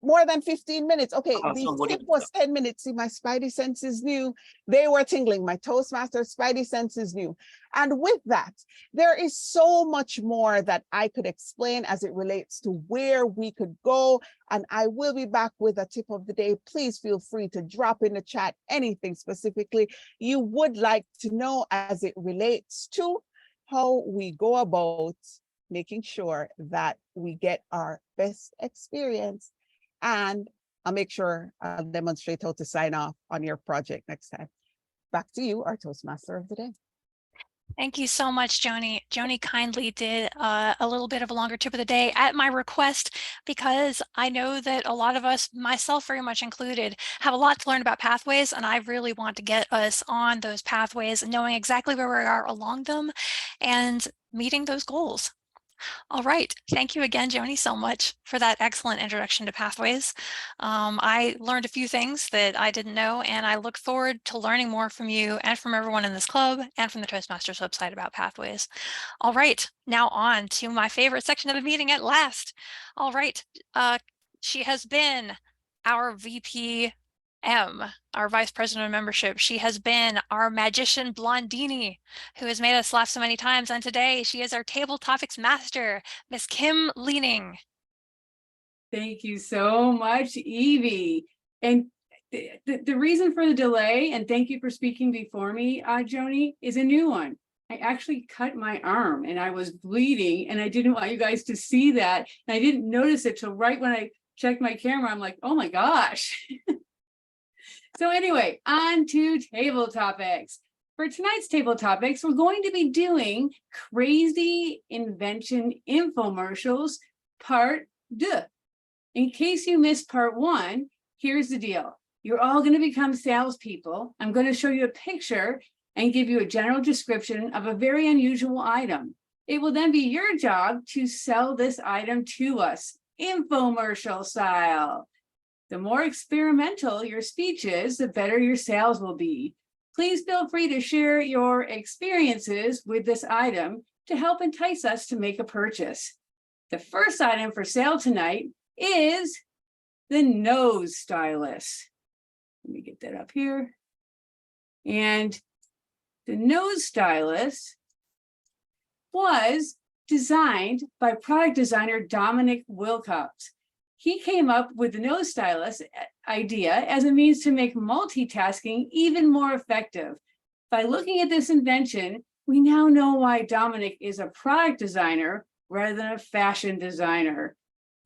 More than 15 minutes. Okay, the somebody- tip was 10 minutes. See, my spidey senses knew. They were tingling. My Toastmaster spidey senses knew. And with that, there is so much more that I could explain as it relates to where we could go. And I will be back with a tip of the day. Please feel free to drop in the chat anything specifically you would like to know as it relates to how we go about making sure that we get our best experience. And I'll make sure I'll demonstrate how to sign off on your project next time. Back to you, our Toastmaster of the day. Thank you so much, Joni. Joni kindly did a little bit of a longer tip of the day at my request, because I know that a lot of us, myself very much included, have a lot to learn about pathways, and I really want to get us on those pathways and knowing exactly where we are along them and meeting those goals. All right. Thank you again, Joni, so much for that excellent introduction to pathways. I learned a few things that I didn't know, and I look forward to learning more from you and from everyone in this club and from the Toastmasters website about pathways. All right. Now on to my favorite section of the meeting at last. All right. She has been our VP our Vice President of Membership. She has been our magician Blondini, who has made us laugh so many times. And today she is our Table Topics Master, Miss Kim Leaning. Thank you so much, Evie. And The reason for the delay, and thank you for speaking before me, Joni, is a new one. I actually cut my arm and I was bleeding and I didn't want you guys to see that. And I didn't notice it till right when I checked my camera. I'm like, oh my gosh. So anyway, on to table topics. For tonight's table topics, we're going to be doing crazy invention infomercials, part 2. In case you missed part 1, here's the deal. You're all going to become salespeople. I'm going to show you a picture and give you a general description of a very unusual item. It will then be your job to sell this item to us, infomercial style. The more experimental your speech is, the better your sales will be. Please feel free to share your experiences with this item to help entice us to make a purchase. The first item for sale tonight is the nose stylus. Let me get that up here. And the nose stylus was designed by product designer Dominic Wilcox. He came up with the nose stylus idea as a means to make multitasking even more effective. By looking at this invention, we now know why Dominic is a product designer rather than a fashion designer.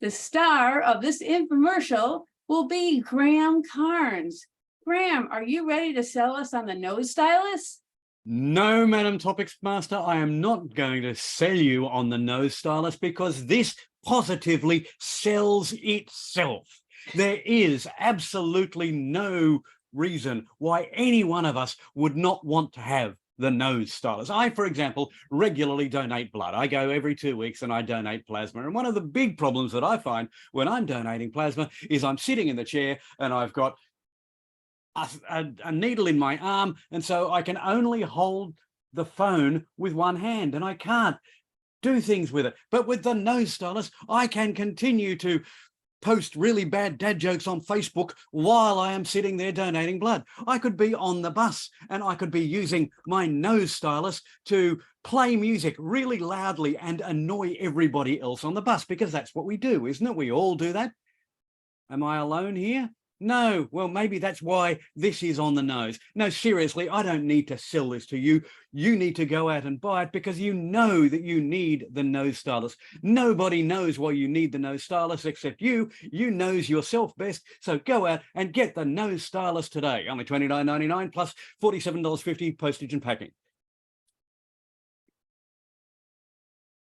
The star of this infomercial will be Graham Carnes. Graham, are you ready to sell us on the nose stylus? No, Madam Topics Master, I am not going to sell you on the nose stylus because this positively sells itself. There is absolutely no reason why any one of us would not want to have the nose stylus. I, for example, regularly donate blood. I go every 2 weeks and I donate plasma. And one of the big problems that I find when I'm donating plasma is I'm sitting in the chair and I've got a needle in my arm, and so I can only hold the phone with one hand and I can't do things with it. But with the nose stylus, I can continue to post really bad dad jokes on Facebook while I am sitting there donating blood. I could be on the bus and I could be using my nose stylus to play music really loudly and annoy everybody else on the bus, because that's what we do, isn't it? We all do that. Am I alone here? No, well, maybe that's why this is on the nose. No, seriously, I don't need to sell this to you. You need to go out and buy it because you know that you need the nose stylus. Nobody knows why you need the nose stylus except you. You knows yourself best. So go out and get the nose stylus today. Only $29.99 plus $47.50 postage and packing.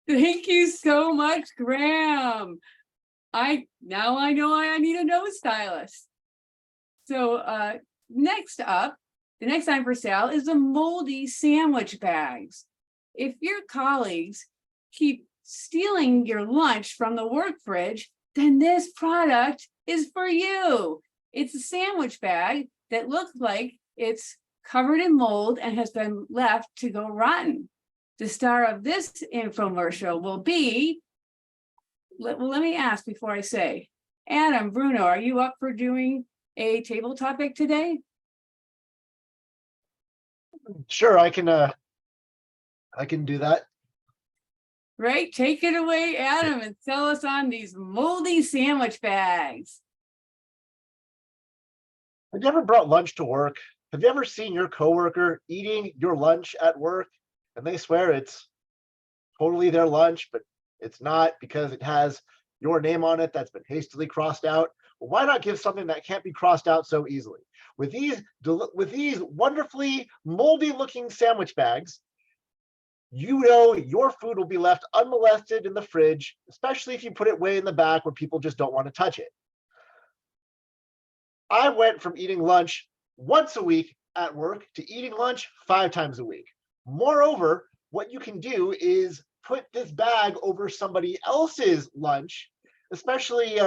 Thank you so much, Graham. Now I know I need a nose stylus. So next up, the next item for sale is the moldy sandwich bags. If your colleagues keep stealing your lunch from the work fridge, then this product is for you. It's a sandwich bag that looks like it's covered in mold and has been left to go rotten. The star of this infomercial will be, let me ask before I say, Adam, Bruno, are you up for doing a table topic today? Sure, I can do that. Right, take it away, Adam, and sell us on these moldy sandwich bags. Have you ever brought lunch to work? Have you ever seen your coworker eating your lunch at work and they swear it's totally their lunch, but it's not because it has your name on it that's been hastily crossed out? Well, why not give something that can't be crossed out so easily? With these wonderfully moldy looking sandwich bags, you know your food will be left unmolested in the fridge, especially if you put it way in the back where people just don't want to touch it. I went from eating lunch once a week at work to eating lunch 5 times a week. Moreover, what you can do is put this bag over somebody else's lunch, especially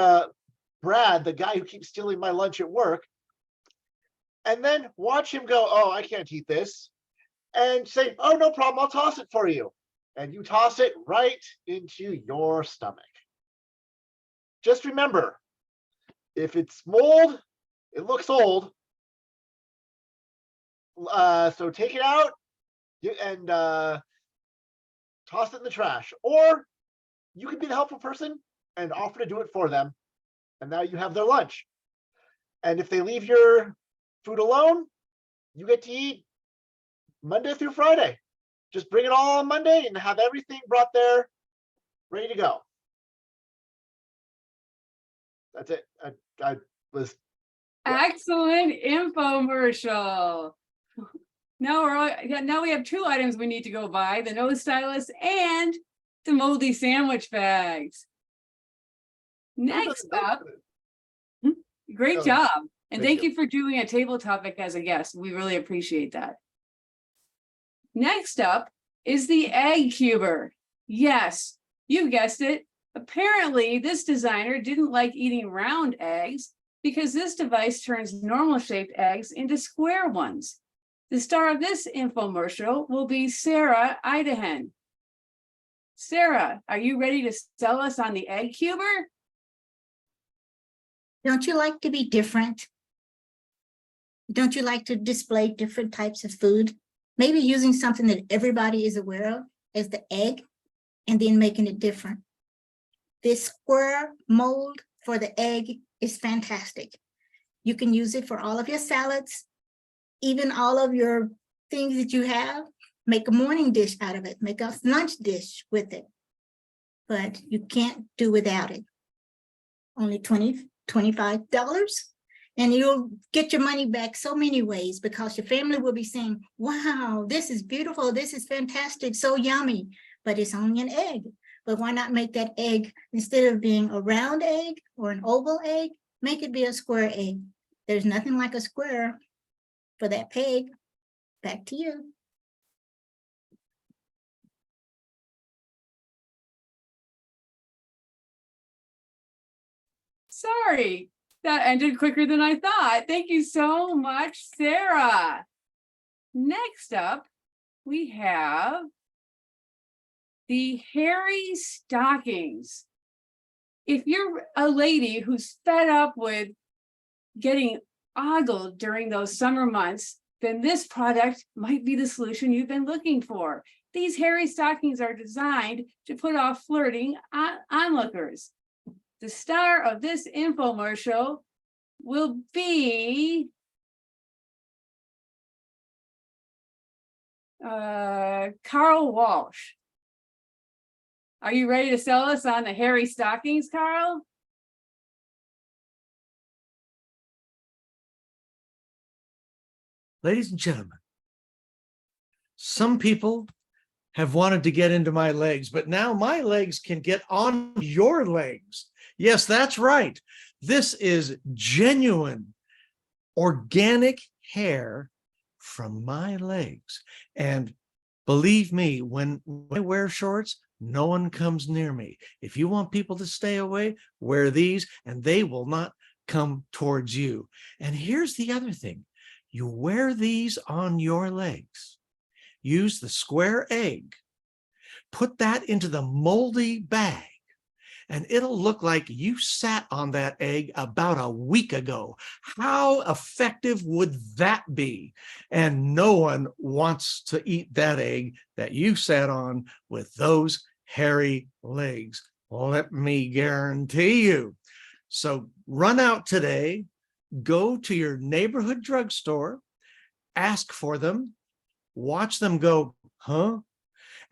Brad, the guy who keeps stealing my lunch at work, and then watch him go, oh, I can't eat this, and say, oh, no problem, I'll toss it for you. And you toss it right into your stomach. Just remember, if it's mold, it looks old. So take it out and toss it in the trash. Or you can be the helpful person and offer to do it for them. And now you have their lunch. And if they leave your food alone, you get to eat Monday through Friday. Just bring it all on Monday and have everything brought there, ready to go. That's it. I was. Excellent infomercial. Now we have 2 items we need to go buy, the nose stylus and the moldy sandwich bags. Next up, great Oh, job. And thank thank you for doing a table topic as a guest. We really appreciate that. Next up is the egg cuber. Yes, you guessed it. Apparently, this designer didn't like eating round eggs because this device turns normal shaped eggs into square ones. The star of this infomercial will be Sarah Idahen. Sarah, are you ready to sell us on the egg cuber? Don't you like to be different? Don't you like to display different types of food? Maybe using something that everybody is aware of as the egg and then making it different. This square mold for the egg is fantastic. You can use it for all of your salads, even all of your things that you have. Make a morning dish out of it, make a lunch dish with it. But you can't do without it. Only $20, $25. And you'll get your money back so many ways because your family will be saying, wow, this is beautiful, this is fantastic, so yummy, but it's only an egg. But why not make that egg, instead of being a round egg or an oval egg, make it be a square egg. There's nothing like a square for that peg. Back to you. Sorry, that ended quicker than I thought. Thank you so much, Sarah. Next up, we have the hairy stockings. If you're a lady who's fed up with getting ogled during those summer months, then this product might be the solution you've been looking for. These hairy stockings are designed to put off flirting onlookers. The star of this infomercial will be Carl Walsh. Are you ready to sell us on the hairy stockings, Carl? Ladies and gentlemen, some people have wanted to get into my legs, but now my legs can get on your legs. Yes, that's right. This is genuine, organic hair from my legs. And believe me, when I wear shorts, no one comes near me. If you want people to stay away, wear these and they will not come towards you. And here's the other thing. You wear these on your legs. Use the square egg. Put that into the moldy bag. And it'll look like you sat on that egg about a week ago. How effective would that be? And no one wants to eat that egg that you sat on with those hairy legs. Let me guarantee you. So run out today, go to your neighborhood drugstore, ask for them, watch them go, huh?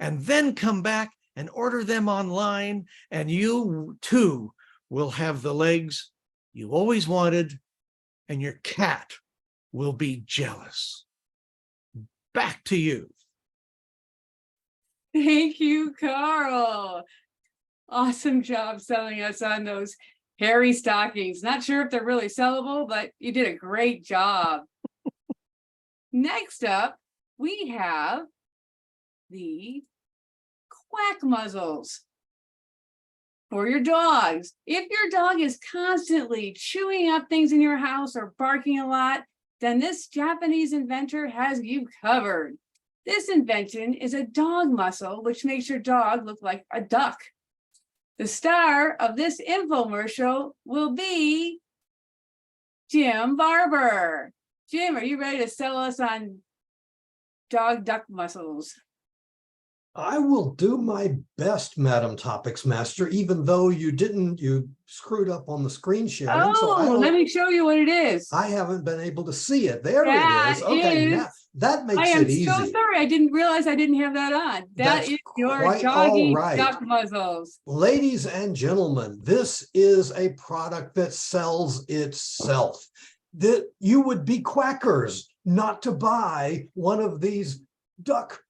And then come back and order them online, and you too will have the legs you always wanted, and your cat will be jealous. Back to you. Thank you, Carl. Awesome job selling us on those hairy stockings. Not sure if they're really sellable, but you did a great job. Next up, we have the quack muzzles for your dogs. If your dog is constantly chewing up things in your house or barking a lot, then this Japanese inventor has you covered. This invention is a dog muzzle, which makes your dog look like a duck. The star of this infomercial will be Jim Barber. Jim, are you ready to sell us on dog duck muzzles? I will do my best, Madam Topics Master, even though you screwed up on the screen sharing. So Let me show you what it is. I haven't been able to see it. There That it is. Okay, is- now that I makes am it easy. so sorry. I didn't realize I didn't have that on. That's That is your quite all doggy right. duck muzzles. Ladies and gentlemen, this is a product that sells itself. That you would be quackers not to buy one of these duck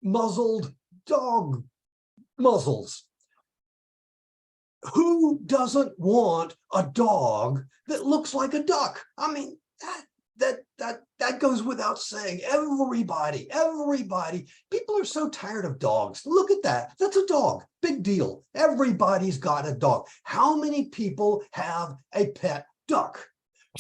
muzzled dog muzzles. Who doesn't want a dog that looks like a duck? I mean, that goes without saying. Everybody, people are so tired of dogs. Look at that. That's a dog. Big deal. Everybody's got a dog. How many people have a pet duck?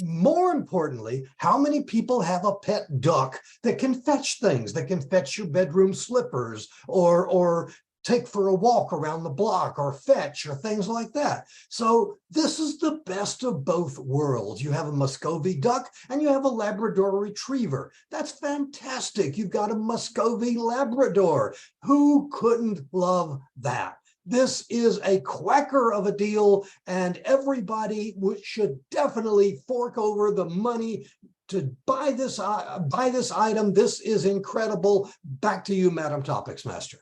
More importantly, how many people have a pet duck that can fetch things, that can fetch your bedroom slippers or take for a walk around the block or fetch or things like that? So this is the best of both worlds. You have a Muscovy duck and you have a Labrador retriever. That's fantastic. You've got a Muscovy Labrador. Who couldn't love that? This is a quacker of a deal, and everybody should definitely fork over the money to buy this item. This is incredible. Back to you, Madam Topics Master.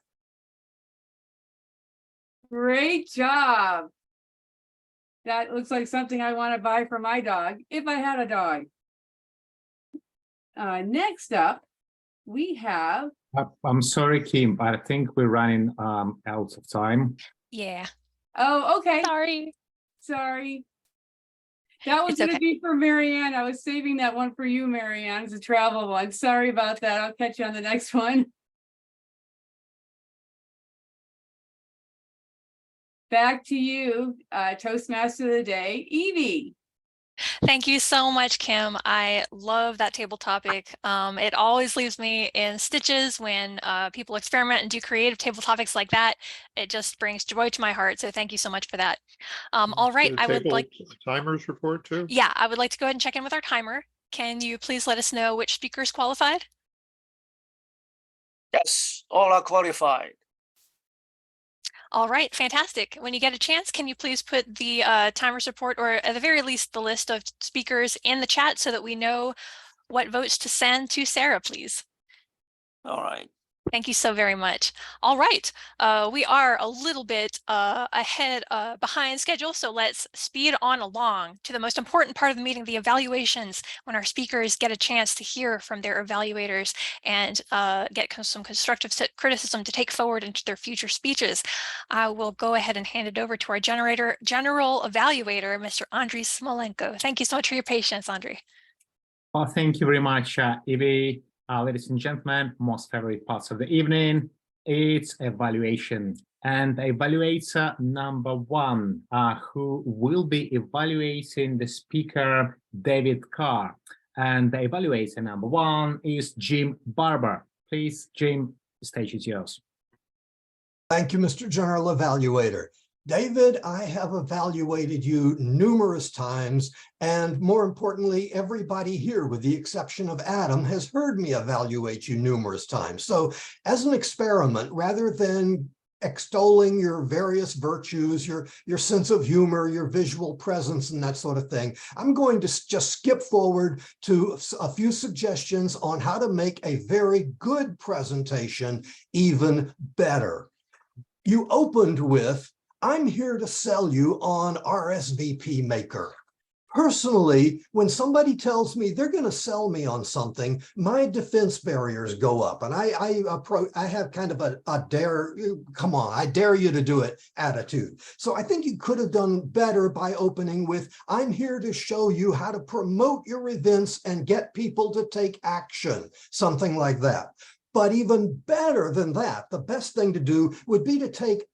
Great job. That looks like something I want to buy for my dog, if I had a dog. Next up, we have... I'm sorry, Kim, but I think we're running out of time. Yeah. Oh, okay. Sorry. That was It's going to okay. be for Marianne. I was saving that one for you, Marianne. It's a travel one. Sorry about that. I'll catch you on the next one. Back to you, Toastmaster of the Day, Evie. Thank you so much, Kim. I love that table topic. It always leaves me in stitches when people experiment and do creative table topics like that. It just brings joy to my heart. So thank you so much for that. All right, I would like timers report too. Yeah, I would like to go ahead and check in with our timer. Can you please let us know which speakers qualified? Yes, all are qualified. All right, fantastic. When you get a chance, can you please put the timers report, or at the very least, the list of speakers in the chat so that we know what votes to send to Sarah, please? All right. Thank you so very much. All right, we are a little bit behind schedule, so let's speed on along to the most important part of the meeting, the evaluations, when our speakers get a chance to hear from their evaluators and get some constructive criticism to take forward into their future speeches. I will go ahead and hand it over to our general evaluator, Mr. Andriy Smolenko. Thank you so much for your patience, Andriy. Well, thank you very much, Evie. Ladies and gentlemen, most favorite parts of the evening, it's evaluation. And evaluator number one, who will be evaluating the speaker, David Carr. And the evaluator number one is Jim Barber. Please, Jim, the stage is yours. Thank you, Mr. General Evaluator. David, I have evaluated you numerous times, and more importantly, everybody here, with the exception of Adam, has heard me evaluate you numerous times. So as an experiment, rather than extolling your various virtues, your sense of humor, your visual presence, and that sort of thing, I'm going to just skip forward to a few suggestions on how to make a very good presentation even better. You opened with, I'm here to sell you on RSVP Maker. Personally, when somebody tells me they're going to sell me on something, my defense barriers go up, and I have kind of a dare, come on, I dare you to do it attitude. So I think you could have done better by opening with, I'm here to show you how to promote your events and get people to take action, something like that. But even better than that, the best thing to do would be to take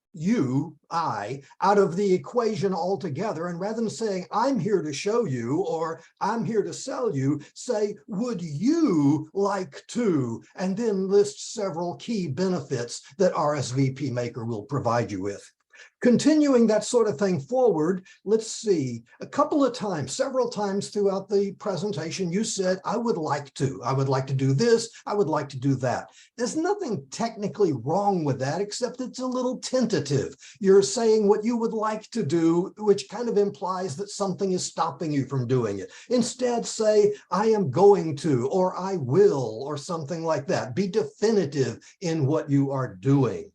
I, out of the equation altogether. And rather than saying, I'm here to show you, or I'm here to sell you, say, would you like to? And then list several key benefits that RSVP Maker will provide you with. Continuing that sort of thing forward, let's see, a couple of times, several times throughout the presentation, you said, I would like to do this, I would like to do that. There's nothing technically wrong with that, except it's a little tentative. You're saying what you would like to do, which kind of implies that something is stopping you from doing it. Instead, say, I am going to, or I will, or something like that. Be definitive in what you are doing.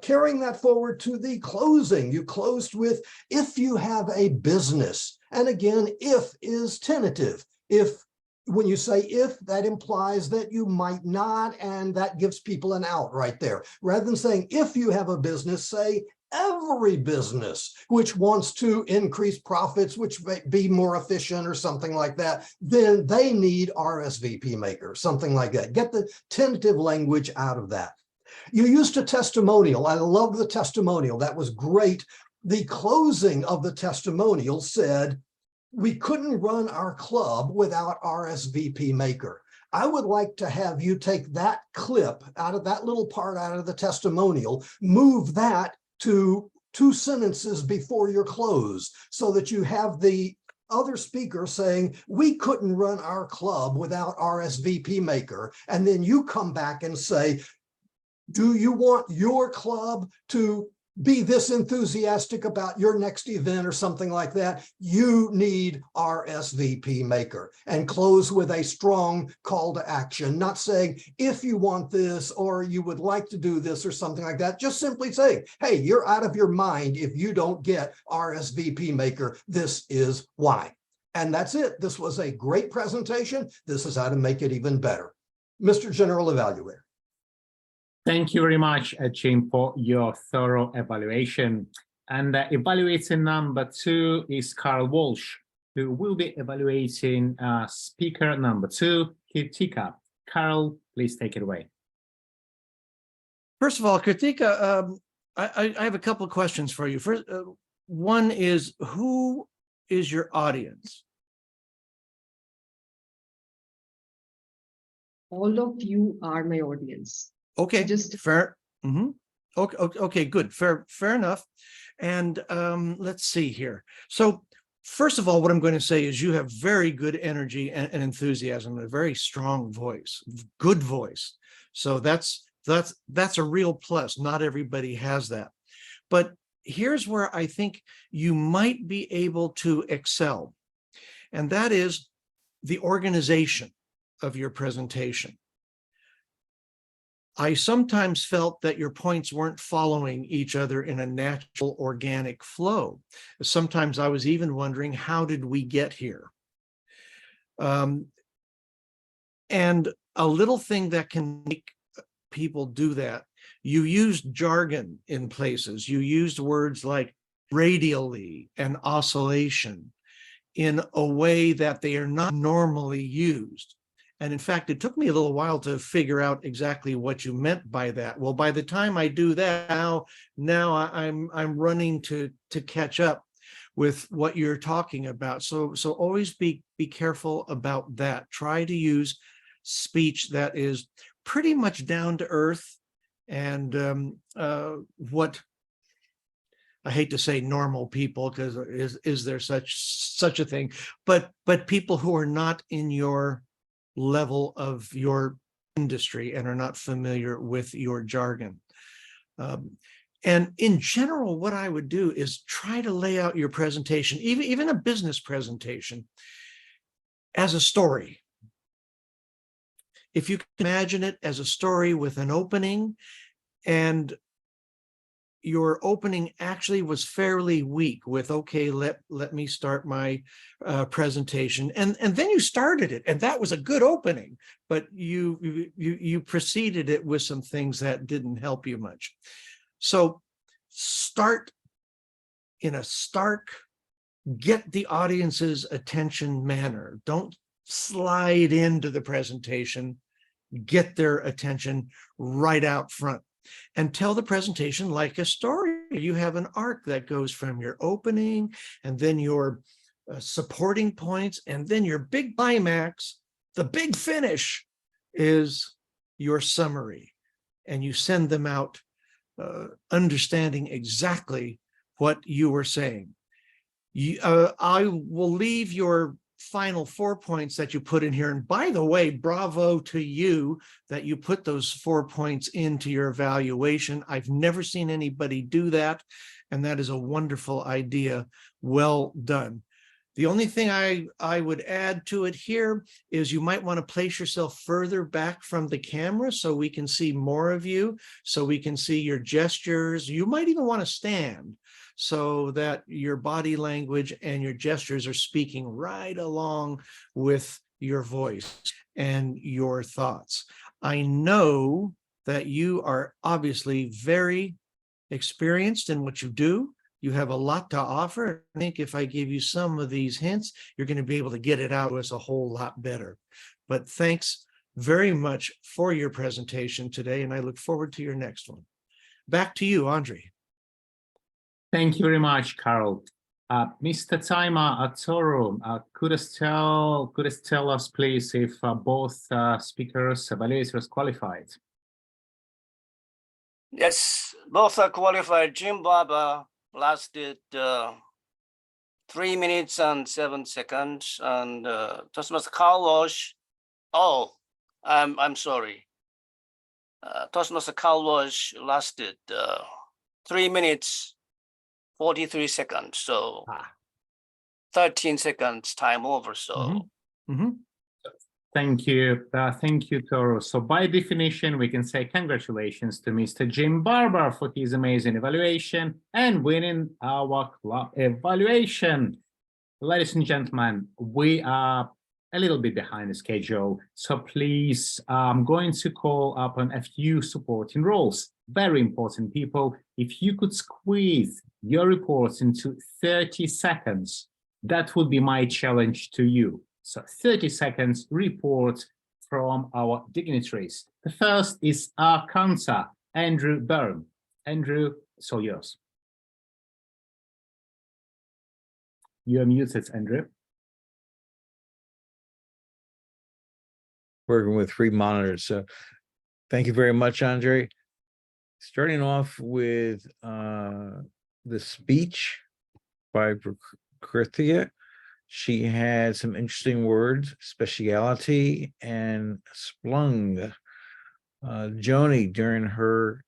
Carrying that forward to the closing, you closed with, if you have a business. And again, if is tentative. If, when you say if, that implies that you might not, and that gives people an out right there. Rather than saying, if you have a business, say, every business which wants to increase profits, which may be more efficient or something like that, then they need RSVP Maker, something like that. Get the tentative language out of that. You used a testimonial. I love the testimonial. That was great. The closing of the testimonial said, we couldn't run our club without RSVP Maker. I would like to have you take that clip out of that little part out of the testimonial, move that to 2 sentences before your close, so that you have the other speaker saying, we couldn't run our club without RSVP Maker. And then you come back and say, do you want your club to be this enthusiastic about your next event or something like that? You need RSVP Maker, and close with a strong call to action, not saying, if you want this, or you would like to do this or something like that. Just simply saying, hey, you're out of your mind if you don't get RSVP Maker. This is why. And that's it. This was a great presentation. This is how to make it even better. Mr. General Evaluator. Thank you very much, Jim, for your thorough evaluation. And evaluator number 2 is Carl Walsh, who will be evaluating speaker number 2, Kirtika. Carl, please take it away. First of all, Kirtika, I have a couple of questions for you. First, one is, who is your audience? All of you are my audience. Okay, Just fair. Okay, good. Fair enough. And let's see here. So first of all, what I'm going to say is you have very good energy and enthusiasm, a very strong voice, good voice. So that's a real plus. Not everybody has that. But here's where I think you might be able to excel. And that is the organization of your presentation. I sometimes felt that your points weren't following each other in a natural, organic flow. Sometimes I was even wondering, how did we get here? And a little thing that can make people do that, you used jargon in places. You used words like radially and oscillation in a way that they are not normally used. And in fact, it took me a little while to figure out exactly what you meant by that. Well, by the time I do that, now I'm running to catch up with what you're talking about. So always be careful about that. Try to use speech that is pretty much down to earth, and what I hate to say normal people, because is there such a thing, but people who are not in your level of your industry and are not familiar with your jargon. And in general, what I would do is try to lay out your presentation, even a business presentation, as a story. If you can imagine it as a story with an opening, and your opening actually was fairly weak with, okay, let me start my presentation, and then you started it, and that was a good opening, but you preceded it with some things that didn't help you much. So start in a stark, get the audience's attention manner. Don't slide into the presentation, get their attention right out front. And tell the presentation like a story. You have an arc that goes from your opening, and then your supporting points, and then your big climax. The big finish is your summary, and you send them out understanding exactly what you were saying. I will leave your final 4 points that you put in here. And by the way, bravo to you that you put those 4 points into your evaluation. I've never seen anybody do that. And that is a wonderful idea. Well done. The only thing I would add to it here is you might want to place yourself further back from the camera so we can see more of you, so we can see your gestures. You might even want to stand so that your body language and your gestures are speaking right along with your voice and your thoughts. I know that you are obviously very experienced in what you do. You have a lot to offer. I think if I give you some of these hints, you're going to be able to get it out to us a whole lot better. But thanks very much for your presentation today, and I look forward to your next one. Back to you, Andre. Thank you very much, Carol. Mr. Taima Atoro, could you tell us, please, if both speakers, evaluators qualified? Yes, both are qualified. Jim Barber lasted 3 minutes and 7 seconds, and Toastmaster Carl Walsh. Oh, I'm sorry. Toastmaster Carl Walsh lasted 3 minutes 43 seconds. So 13 seconds time over. So. Thank you. Thank you, Toro. So by definition, we can say congratulations to Mr. Jim Barber for his amazing evaluation and winning our club evaluation. Ladies and gentlemen, we are a little bit behind the schedule. So please, I'm going to call upon a few supporting roles. Very important people. If you could squeeze your reports into 30 seconds, that would be my challenge to you. So 30 seconds report from our dignitaries. The first is our counselor, Andrew Byrne. Andrew, it's all yours. You are muted, Andrew. Working with 3 monitors. So thank you very much, Andre. Starting off with the speech by Krithia. She had some interesting words, speciality and splung. Joni, during her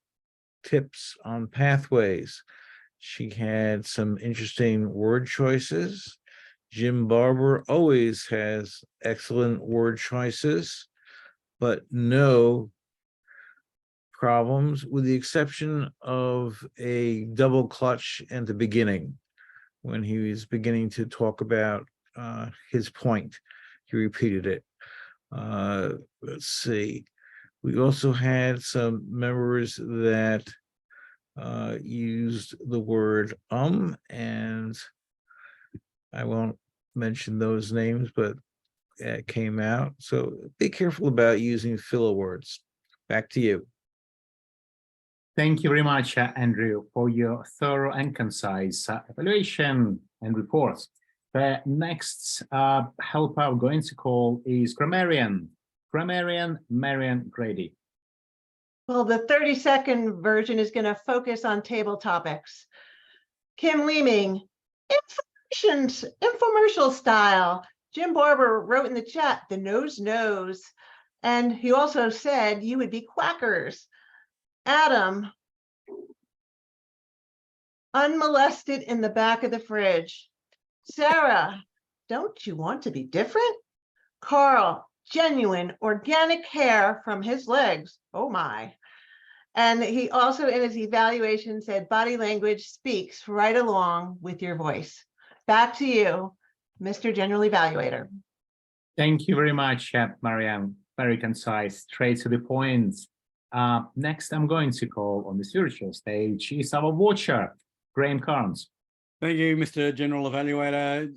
tips on pathways, she had some interesting word choices. Jim Barber always has excellent word choices, but no problems, with the exception of a double clutch at the beginning when he was beginning to talk about his point. He repeated it. Let's see. We also had some members that used the word and I won't mention those names, but it came out. So be careful about using filler words. Back to you. Thank you very much, Andrew, for your thorough and concise evaluation and reports. The next helper I'm going to call is Grammarian. Grammarian Marian Grady. Well, the 30-second version is going to focus on table topics. Kim Leeming, infomercial style. Jim Barber wrote in the chat, the nose knows. And he also said you would be quackers. Adam, unmolested in the back of the fridge. Sarah, don't you want to be different? Carl, genuine organic hair from his legs. Oh my. And he also in his evaluation said body language speaks right along with your voice. Back to you, Mr. General Evaluator. Thank you very much, Marianne. Very concise, straight to the point. Next, I'm going to call on the virtual stage is our watcher, Graham Carnes. Thank you, Mr. General Evaluator.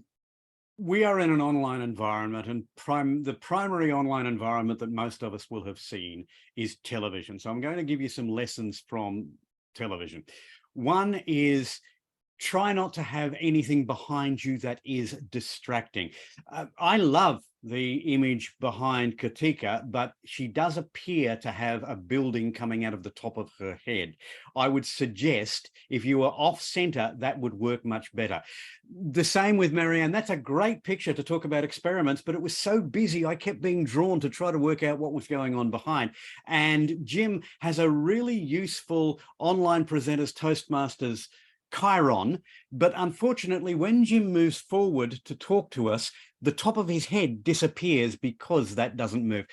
We are in an online environment, and the primary online environment that most of us will have seen is television. So I'm going to give you some lessons from television. One is try not to have anything behind you that is distracting. I love the image behind Katika, but she does appear to have a building coming out of the top of her head. I would suggest if you were off center, that would work much better. The same with Marianne. That's a great picture to talk about experiments, but it was so busy, I kept being drawn to try to work out what was going on behind. And Jim has a really useful online presenters Toastmasters Chiron, but unfortunately, when Jim moves forward to talk to us, the top of his head disappears because that doesn't move.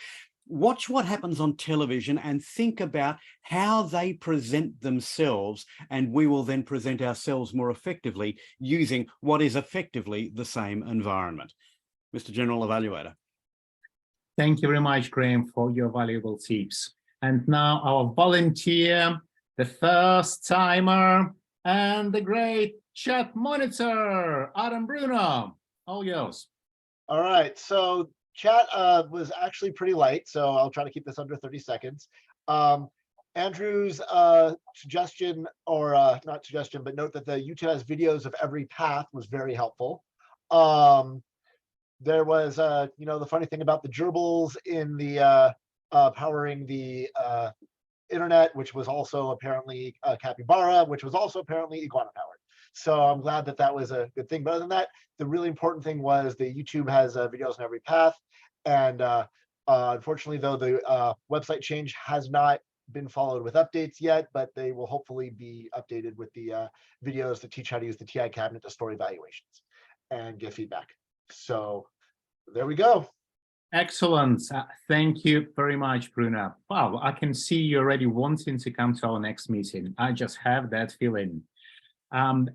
Watch what happens on television and think about how they present themselves, and we will then present ourselves more effectively using what is effectively the same environment. Mr. General Evaluator. Thank you very much, Graham, for your valuable tips. And now our volunteer, the first timer, and the great chat monitor, Adam Bruno. All yours. All right, so chat was actually pretty light, so I'll try to keep this under 30 seconds. Andrew's suggestion, or not suggestion, but note that the YouTube has videos of every path was very helpful. There was, the funny thing about the gerbils in the powering the internet, which was also apparently capybara, which was also apparently iguana powered. So I'm glad that that was a good thing. But other than that, the really important thing was the YouTube has videos on every path. And unfortunately, though, the website change has not been followed with updates yet, but they will hopefully be updated with the videos that teach how to use the TI cabinet to store evaluations and give feedback. So there we go. Excellent. Thank you very much, Bruno. Wow, I can see you already wanting to come to our next meeting. I just have that feeling.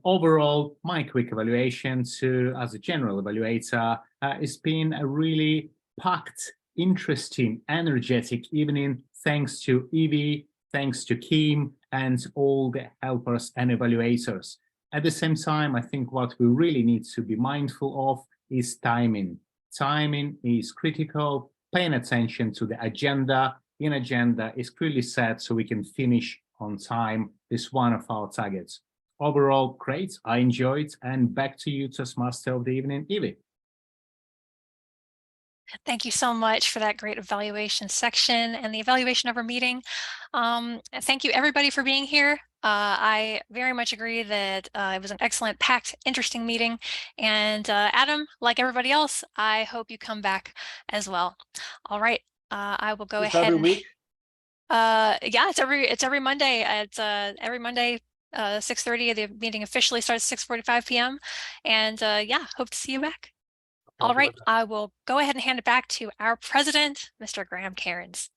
Overall, my quick evaluation as a general evaluator, it's been a really packed, interesting, energetic evening, thanks to Evie, thanks to Kim, and all the helpers and evaluators. At the same time, I think what we really need to be mindful of is timing. Timing is critical. Paying attention to the agenda. In agenda is clearly set so we can finish on time. Is one of our targets. Overall, great. I enjoyed. And back to you, Toastmaster of the evening, Evie. Thank you so much for that great evaluation section and the evaluation of our meeting. Thank you everybody for being here. I very much agree that it was an excellent, packed, interesting meeting. And Adam, like everybody else, I hope you come back as well. All right, I will go ahead. Every week? Yeah, it's every Monday. It's every Monday. 6:30. The meeting officially starts at 6:45 p.m. And yeah, hope to see you back. All right, I will go ahead and hand it back to our president, Mr. Graham Cairns.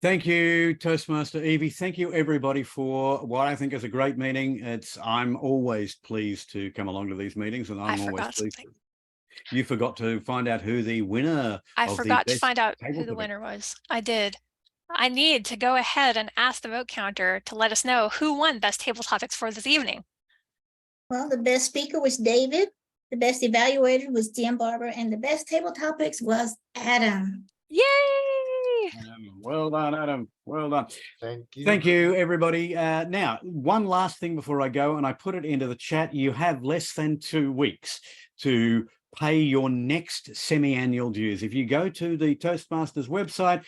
Thank you, Toastmaster Evie. Thank you, everybody, for what I think is a great meeting. I'm always pleased to come along to these meetings, and I'm always pleased. You forgot to find out who the winner. I forgot to find out who the winner was. I did. I need to go ahead and ask the vote counter to let us know who won Best Table Topics for this evening. Well, the best speaker was David. The best evaluator was Jim Barber, and the best table topics was Adam. Yay! Well done, Adam. Well done. Thank you. Thank you, everybody. Now, one last thing before I go, and I put it into the chat. You have less than 2 weeks to pay your next semi-annual dues. If you go to the Toastmasters website,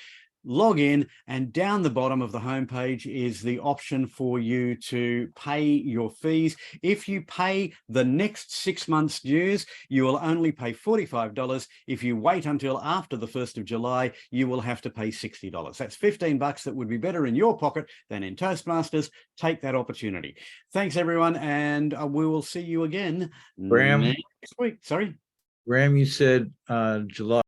log in, and down the bottom of the homepage is the option for you to pay your fees. If you pay the next 6 months dues, you will only pay $45. If you wait until after the 1st of July, you will have to pay $60. That's $15 that would be better in your pocket than in Toastmasters. Take that opportunity. Thanks, everyone, and we will see you again Graham, next week. Sorry? Graham, you said July.